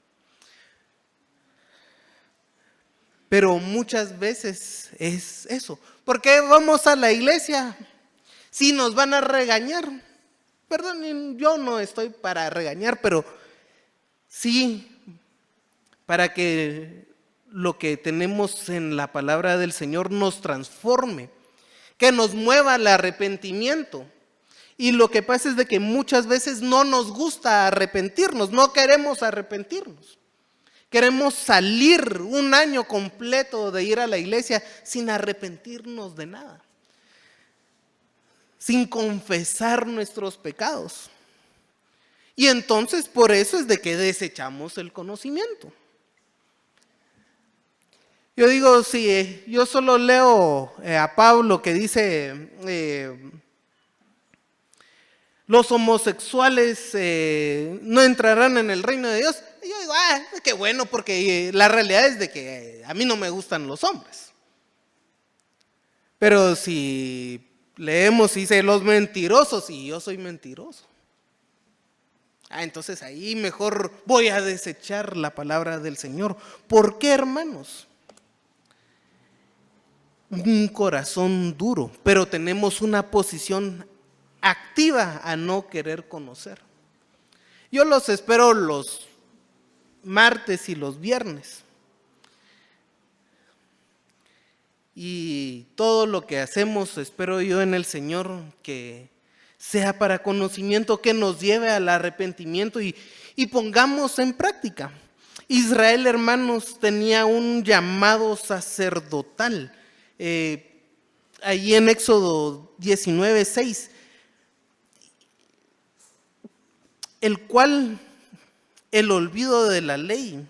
Pero muchas veces es eso. ¿Por qué vamos a la iglesia si nos van a regañar? Perdón, yo no estoy para regañar, pero sí para que lo que tenemos en la palabra del Señor nos transforme, que nos mueva al arrepentimiento. Y lo que pasa es de que muchas veces no nos gusta arrepentirnos, no queremos arrepentirnos. Queremos salir un año completo de ir a la iglesia sin arrepentirnos de nada, sin confesar nuestros pecados. Y entonces por eso es de que desechamos el conocimiento. Yo digo, si yo solo leo a Pablo que dice, los homosexuales no entrarán en el reino de Dios, yo digo, qué bueno, porque la realidad es de que a mí no me gustan los hombres. Pero si leemos y dice los mentirosos, y yo soy mentiroso, entonces ahí mejor voy a desechar la palabra del Señor. ¿Por qué, hermanos? Un corazón duro, pero tenemos una posición activa a no querer conocer. Yo los espero los martes y los viernes. Y todo lo que hacemos, espero yo en el Señor, que sea para conocimiento, que nos lleve al arrepentimiento y pongamos en práctica. Israel, hermanos, tenía un llamado sacerdotal. Allí en Éxodo 19:6, el cual el olvido de la ley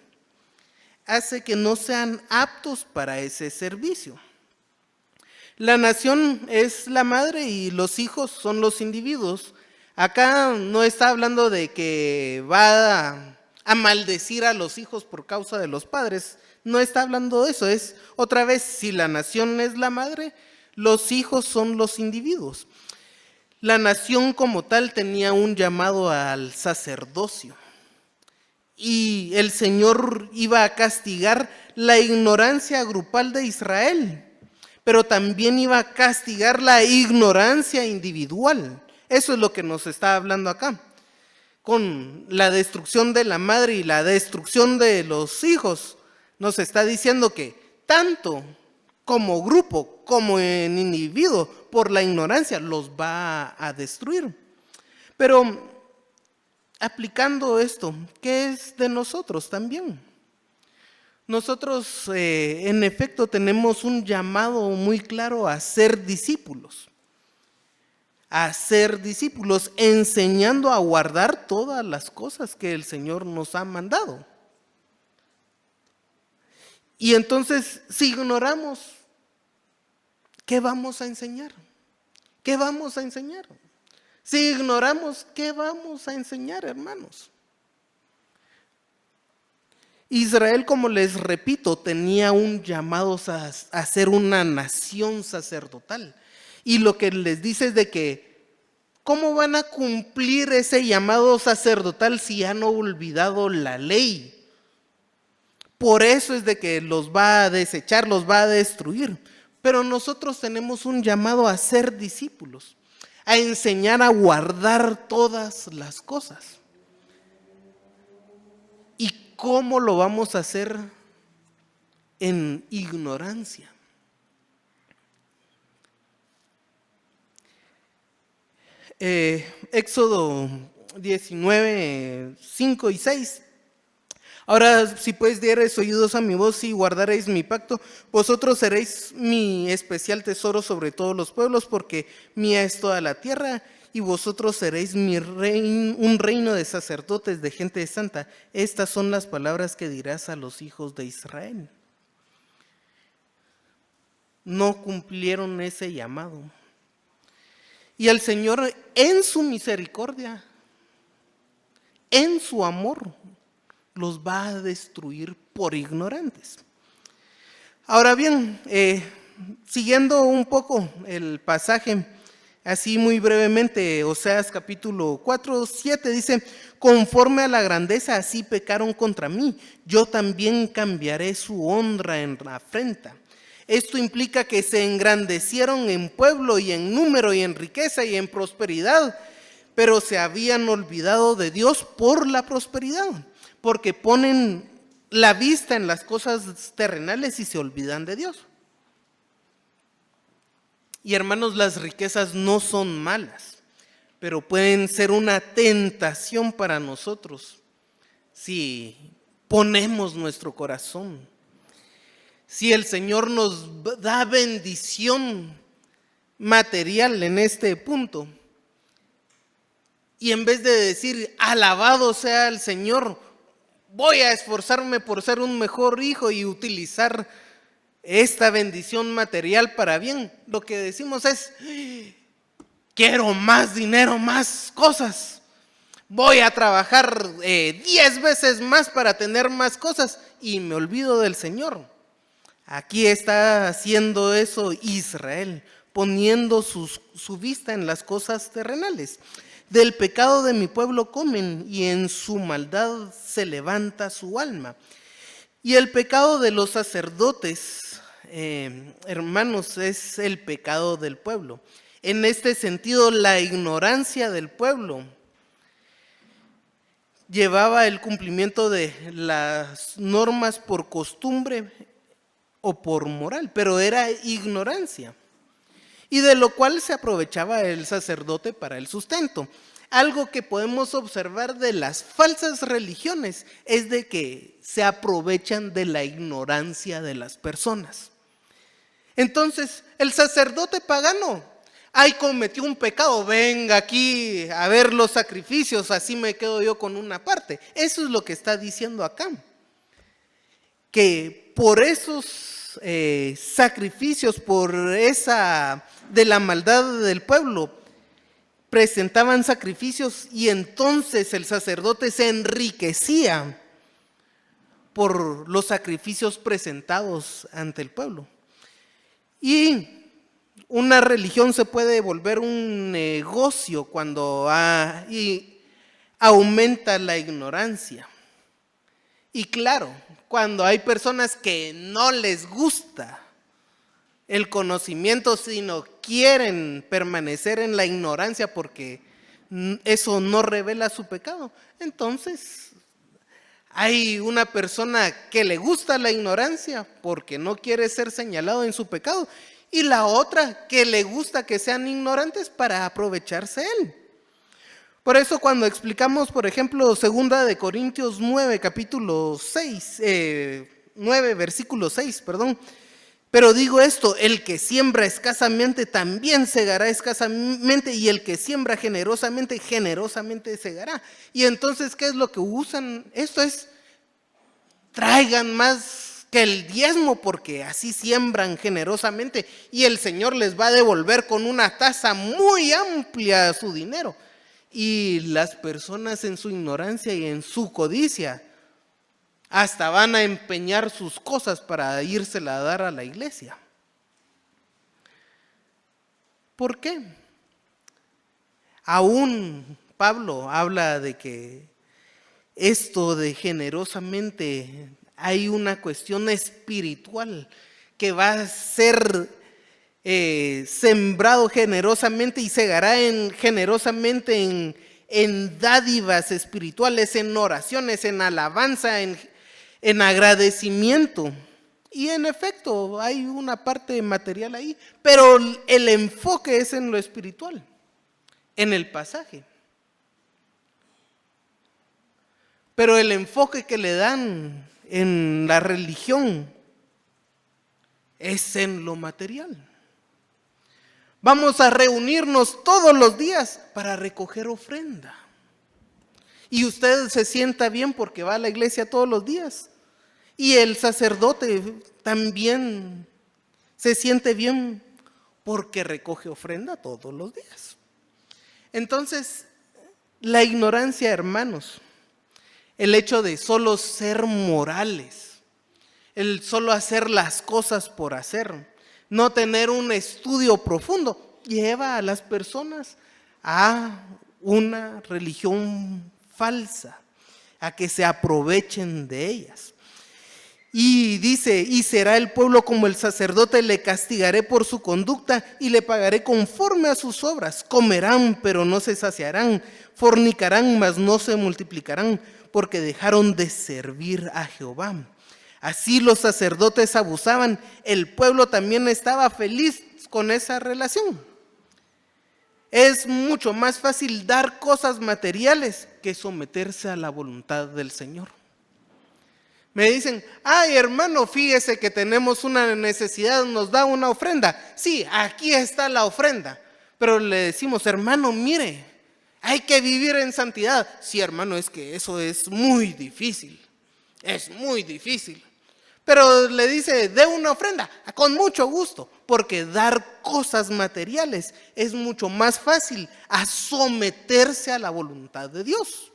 hace que no sean aptos para ese servicio. La nación es la madre y los hijos son los individuos. Acá no está hablando de que va a maldecir a los hijos por causa de los padres. No está hablando de eso. Es otra vez, si la nación es la madre, los hijos son los individuos. La nación como tal tenía un llamado al sacerdocio. Y el Señor iba a castigar la ignorancia grupal de Israel, pero también iba a castigar la ignorancia individual. Eso es lo que nos está hablando acá. Con la destrucción de la madre y la destrucción de los hijos, nos está diciendo que tanto como grupo, como en individuo, por la ignorancia, los va a destruir. Pero aplicando esto, ¿qué es de nosotros también? Nosotros, en efecto, tenemos un llamado muy claro a ser discípulos. A ser discípulos, enseñando a guardar todas las cosas que el Señor nos ha mandado. Y entonces, si ignoramos, ¿qué vamos a enseñar? ¿Qué vamos a enseñar? Si ignoramos, ¿qué vamos a enseñar, hermanos? Israel, como les repito, tenía un llamado a ser una nación sacerdotal. Y lo que les dice es de que, ¿cómo van a cumplir ese llamado sacerdotal si han olvidado la ley? Por eso es de que los va a desechar, los va a destruir. Pero nosotros tenemos un llamado a ser discípulos, a enseñar a guardar todas las cosas. ¿Y cómo lo vamos a hacer? En ignorancia. Éxodo 19, 5 y 6. Ahora, si pues diereis oídos a mi voz y guardaréis mi pacto, vosotros seréis mi especial tesoro sobre todos los pueblos, porque mía es toda la tierra, y vosotros seréis un reino de sacerdotes, de gente santa. Estas son las palabras que dirás a los hijos de Israel. No cumplieron ese llamado. Y el Señor, en su misericordia, en su amor, los va a destruir por ignorantes. Ahora bien, siguiendo un poco el pasaje, así muy brevemente, Oseas capítulo 4, 7 dice: conforme a la grandeza así pecaron contra mí, yo también cambiaré su honra en afrenta. Esto implica que se engrandecieron en pueblo y en número y en riqueza y en prosperidad, pero se habían olvidado de Dios por la prosperidad, porque ponen la vista en las cosas terrenales y se olvidan de Dios. Y hermanos, las riquezas no son malas, pero pueden ser una tentación para nosotros si ponemos nuestro corazón. Si el Señor nos da bendición material en este punto, y en vez de decir alabado sea el Señor, voy a esforzarme por ser un mejor hijo y utilizar esta bendición material para bien, lo que decimos es: quiero más dinero, más cosas. Voy a trabajar 10 veces más para tener más cosas y me olvido del Señor. Aquí está haciendo eso Israel, poniendo su vista en las cosas terrenales. Del pecado de mi pueblo comen y en su maldad se levanta su alma. Y el pecado de los sacerdotes, hermanos, es el pecado del pueblo. En este sentido, la ignorancia del pueblo llevaba el cumplimiento de las normas por costumbre o por moral, pero era ignorancia, y de lo cual se aprovechaba el sacerdote para el sustento. Algo que podemos observar de las falsas religiones es de que se aprovechan de la ignorancia de las personas. Entonces, el sacerdote pagano, ay, cometió un pecado, venga aquí a ver los sacrificios, así me quedo yo con una parte. Eso es lo que está diciendo acá, que por esos sacrificios, por esa de la maldad del pueblo, presentaban sacrificios y entonces el sacerdote se enriquecía por los sacrificios presentados ante el pueblo. Y una religión se puede volver un negocio cuando aumenta la ignorancia. Y claro, cuando hay personas que no les gusta el conocimiento, sino quieren permanecer en la ignorancia porque eso no revela su pecado, entonces hay una persona que le gusta la ignorancia porque no quiere ser señalado en su pecado, y la otra que le gusta que sean ignorantes para aprovecharse él. Por eso cuando explicamos, por ejemplo, 2 de Corintios 9, capítulo 6, 9, versículo 6, pero digo esto: el que siembra escasamente también segará escasamente, y el que siembra generosamente, generosamente segará. Y entonces, ¿qué es lo que usan? Esto es: traigan más que el diezmo, porque así siembran generosamente y el Señor les va a devolver con una tasa muy amplia su dinero. Y las personas en su ignorancia y en su codicia hasta van a empeñar sus cosas para írsela a dar a la iglesia. ¿Por qué? Aún Pablo habla de que esto de generosamente hay una cuestión espiritual que va a ser sembrado generosamente y segará generosamente en dádivas espirituales, en oraciones, en alabanza, en agradecimiento. Y en efecto hay una parte material ahí, pero el enfoque es en lo espiritual, en el pasaje. Pero el enfoque que le dan en la religión es en lo material. Vamos a reunirnos todos los días para recoger ofrenda. Y usted se sienta bien porque va a la iglesia todos los días. Y el sacerdote también se siente bien porque recoge ofrenda todos los días. Entonces, la ignorancia, hermanos, el hecho de solo ser morales, el solo hacer las cosas por hacer, no tener un estudio profundo, lleva a las personas a una religión falsa, a que se aprovechen de ellas. Y dice: y será el pueblo como el sacerdote, le castigaré por su conducta y le pagaré conforme a sus obras. Comerán, pero no se saciarán, fornicarán, mas no se multiplicarán, porque dejaron de servir a Jehová. Así los sacerdotes abusaban, el pueblo también estaba feliz con esa relación. Es mucho más fácil dar cosas materiales que someterse a la voluntad del Señor. Me dicen: ay, hermano, fíjese que tenemos una necesidad, nos da una ofrenda. Sí, aquí está la ofrenda. Pero le decimos: hermano, mire, hay que vivir en santidad. Sí, hermano, es que eso es muy difícil. Es muy difícil. Pero le dice, dé una ofrenda, con mucho gusto, porque dar cosas materiales es mucho más fácil a someterse a la voluntad de Dios.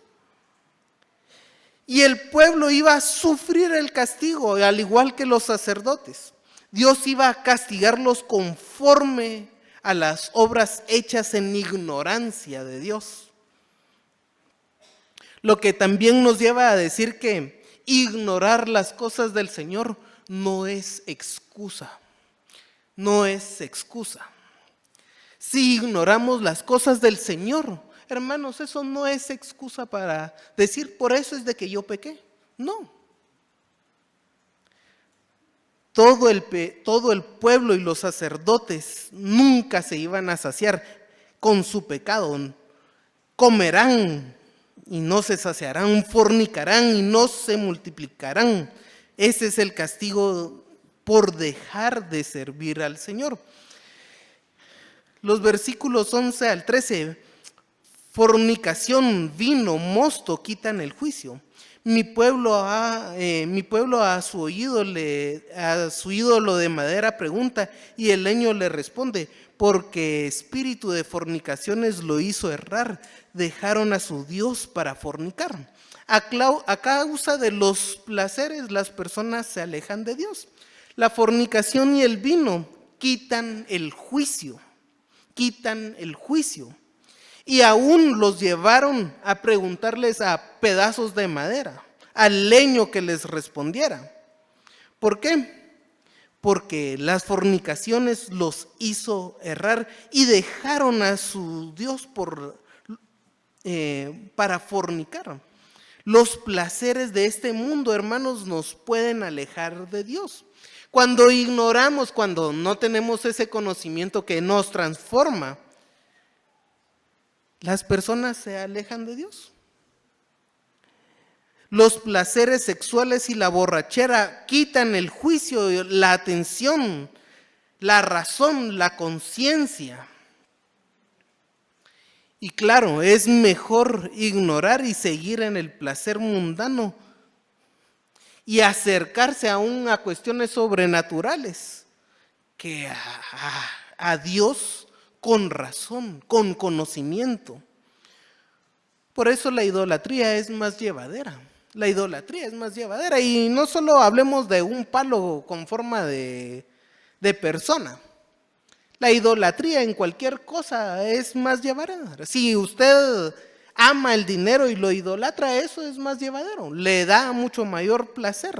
Y el pueblo iba a sufrir el castigo, al igual que los sacerdotes. Dios iba a castigarlos conforme a las obras hechas en ignorancia de Dios. Lo que también nos lleva a decir que ignorar las cosas del Señor no es excusa. No es excusa. Si ignoramos las cosas del Señor, hermanos, eso no es excusa para decir, por eso es de que yo pequé. No. Todo el pueblo y los sacerdotes nunca se iban a saciar con su pecado. Comerán y no se saciarán, fornicarán y no se multiplicarán. Ese es el castigo por dejar de servir al Señor. Los versículos 11 al 13, fornicación, vino, mosto quitan el juicio. Mi pueblo a su ídolo de madera pregunta, y el leño le responde, porque espíritu de fornicaciones lo hizo errar, dejaron a su Dios para fornicar. A causa de los placeres las personas se alejan de Dios. La fornicación y el vino quitan el juicio, Y aún los llevaron a preguntarles a pedazos de madera, al leño que les respondiera. ¿Por qué? Porque las fornicaciones los hizo errar y dejaron a su Dios para fornicar. Los placeres de este mundo, hermanos, nos pueden alejar de Dios. Cuando ignoramos, cuando no tenemos ese conocimiento que nos transforma, las personas se alejan de Dios. Los placeres sexuales y la borrachera quitan el juicio, la atención, la razón, la conciencia. Y claro, es mejor ignorar y seguir en el placer mundano y acercarse aún a cuestiones sobrenaturales que a Dios con razón, con conocimiento. Por eso la idolatría es más llevadera. La idolatría es más llevadera. Y no solo hablemos de un palo con forma de persona. La idolatría en cualquier cosa es más llevadera. Si usted ama el dinero y lo idolatra, eso es más llevadero. Le da mucho mayor placer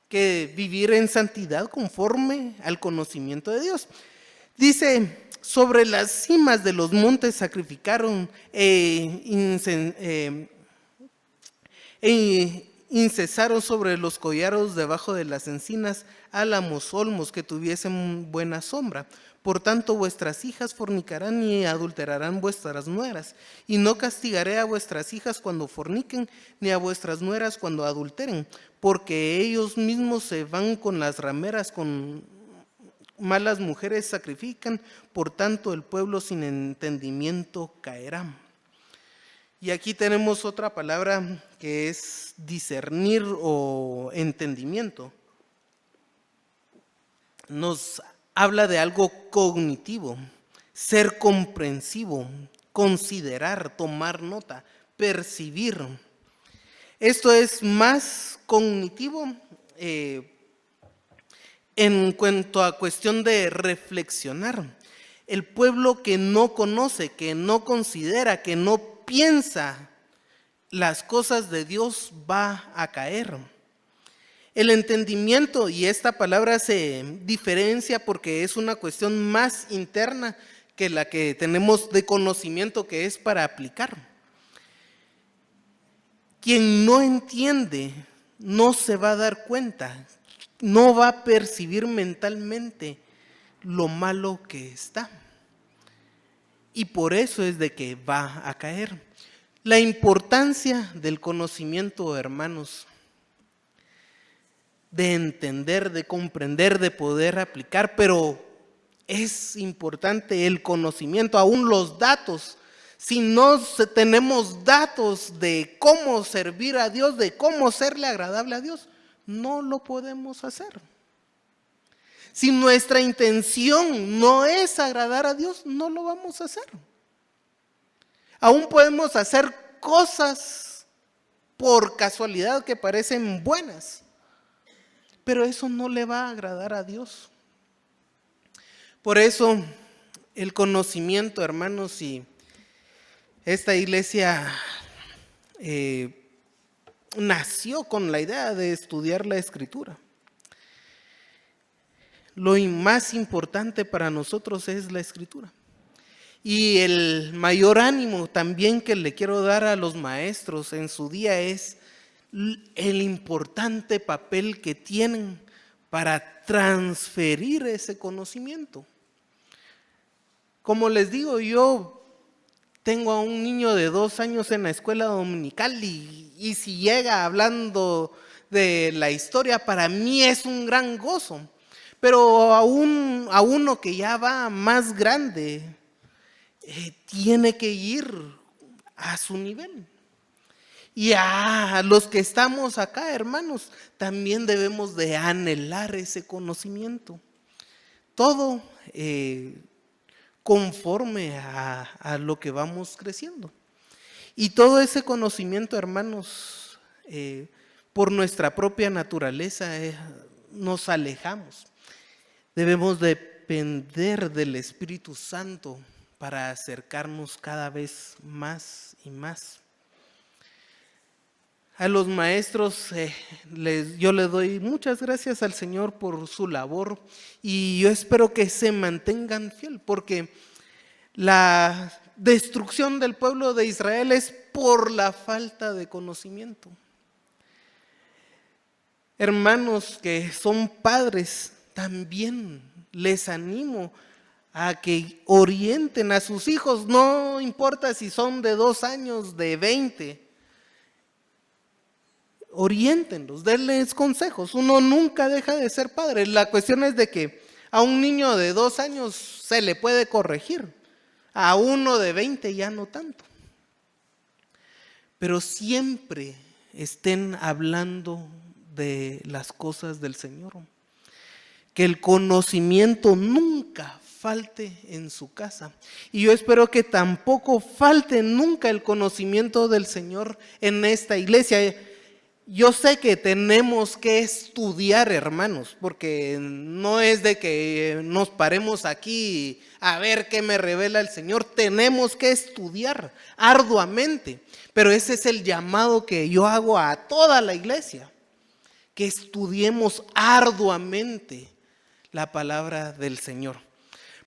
que vivir en santidad conforme al conocimiento de Dios. Dice, sobre las cimas de los montes sacrificaron incesaron sobre los collados debajo de las encinas álamos, olmos que tuviesen buena sombra. Por tanto, vuestras hijas fornicarán y adulterarán vuestras nueras. Y no castigaré a vuestras hijas cuando forniquen, ni a vuestras nueras cuando adulteren, porque ellos mismos se van con las rameras, con malas mujeres sacrifican, por tanto el pueblo sin entendimiento caerá. Y aquí tenemos otra palabra que es discernir o entendimiento. Nos habla de algo cognitivo, ser comprensivo, considerar, tomar nota, percibir. Esto es más cognitivo en cuanto a cuestión de reflexionar. El pueblo que no conoce, que no considera, que no piensa las cosas de Dios va a caer. El entendimiento, y esta palabra se diferencia porque es una cuestión más interna que la que tenemos de conocimiento, que es para aplicar. Quien no entiende no se va a dar cuenta, no va a percibir mentalmente lo malo que está. Y por eso es de que va a caer. La importancia del conocimiento, hermanos, de entender, de comprender, de poder aplicar, pero es importante el conocimiento, aún los datos. Si no tenemos datos de cómo servir a Dios, de cómo serle agradable a Dios, no lo podemos hacer. Si nuestra intención no es agradar a Dios, no lo vamos a hacer. Aún podemos hacer cosas por casualidad que parecen buenas, pero eso no le va a agradar a Dios. Por eso el conocimiento, hermanos, y esta iglesia nació con la idea de estudiar la Escritura. Lo más importante para nosotros es la Escritura. Y el mayor ánimo también que le quiero dar a los maestros en su día es el importante papel que tienen para transferir ese conocimiento. Como les digo, yo tengo a un niño de 2 años en la escuela dominical y si llega hablando de la historia, para mí es un gran gozo. Pero a uno que ya va más grande, tiene que ir a su nivel. Y a los que estamos acá, hermanos, también debemos de anhelar ese conocimiento. Todo conforme a lo que vamos creciendo. Y todo ese conocimiento, hermanos, por nuestra propia naturaleza, nos alejamos. Debemos depender del Espíritu Santo para acercarnos cada vez más y más. A los maestros yo le doy muchas gracias al Señor por su labor y yo espero que se mantengan fiel, porque la destrucción del pueblo de Israel es por la falta de conocimiento. Hermanos que son padres, también les animo a que orienten a sus hijos, no importa si son de 2 años, de 20, oriéntenlos, denles consejos. Uno nunca deja de ser padre. La cuestión es de que a un niño de 2 años se le puede corregir, a uno de 20 ya no tanto. Pero siempre estén hablando de las cosas del Señor. Que el conocimiento nunca falte en su casa. Y yo espero que tampoco falte nunca el conocimiento del Señor en esta iglesia. Yo sé que tenemos que estudiar, hermanos, porque no es de que nos paremos aquí a ver qué me revela el Señor. Tenemos que estudiar arduamente, pero ese es el llamado que yo hago a toda la iglesia, que estudiemos arduamente la palabra del Señor.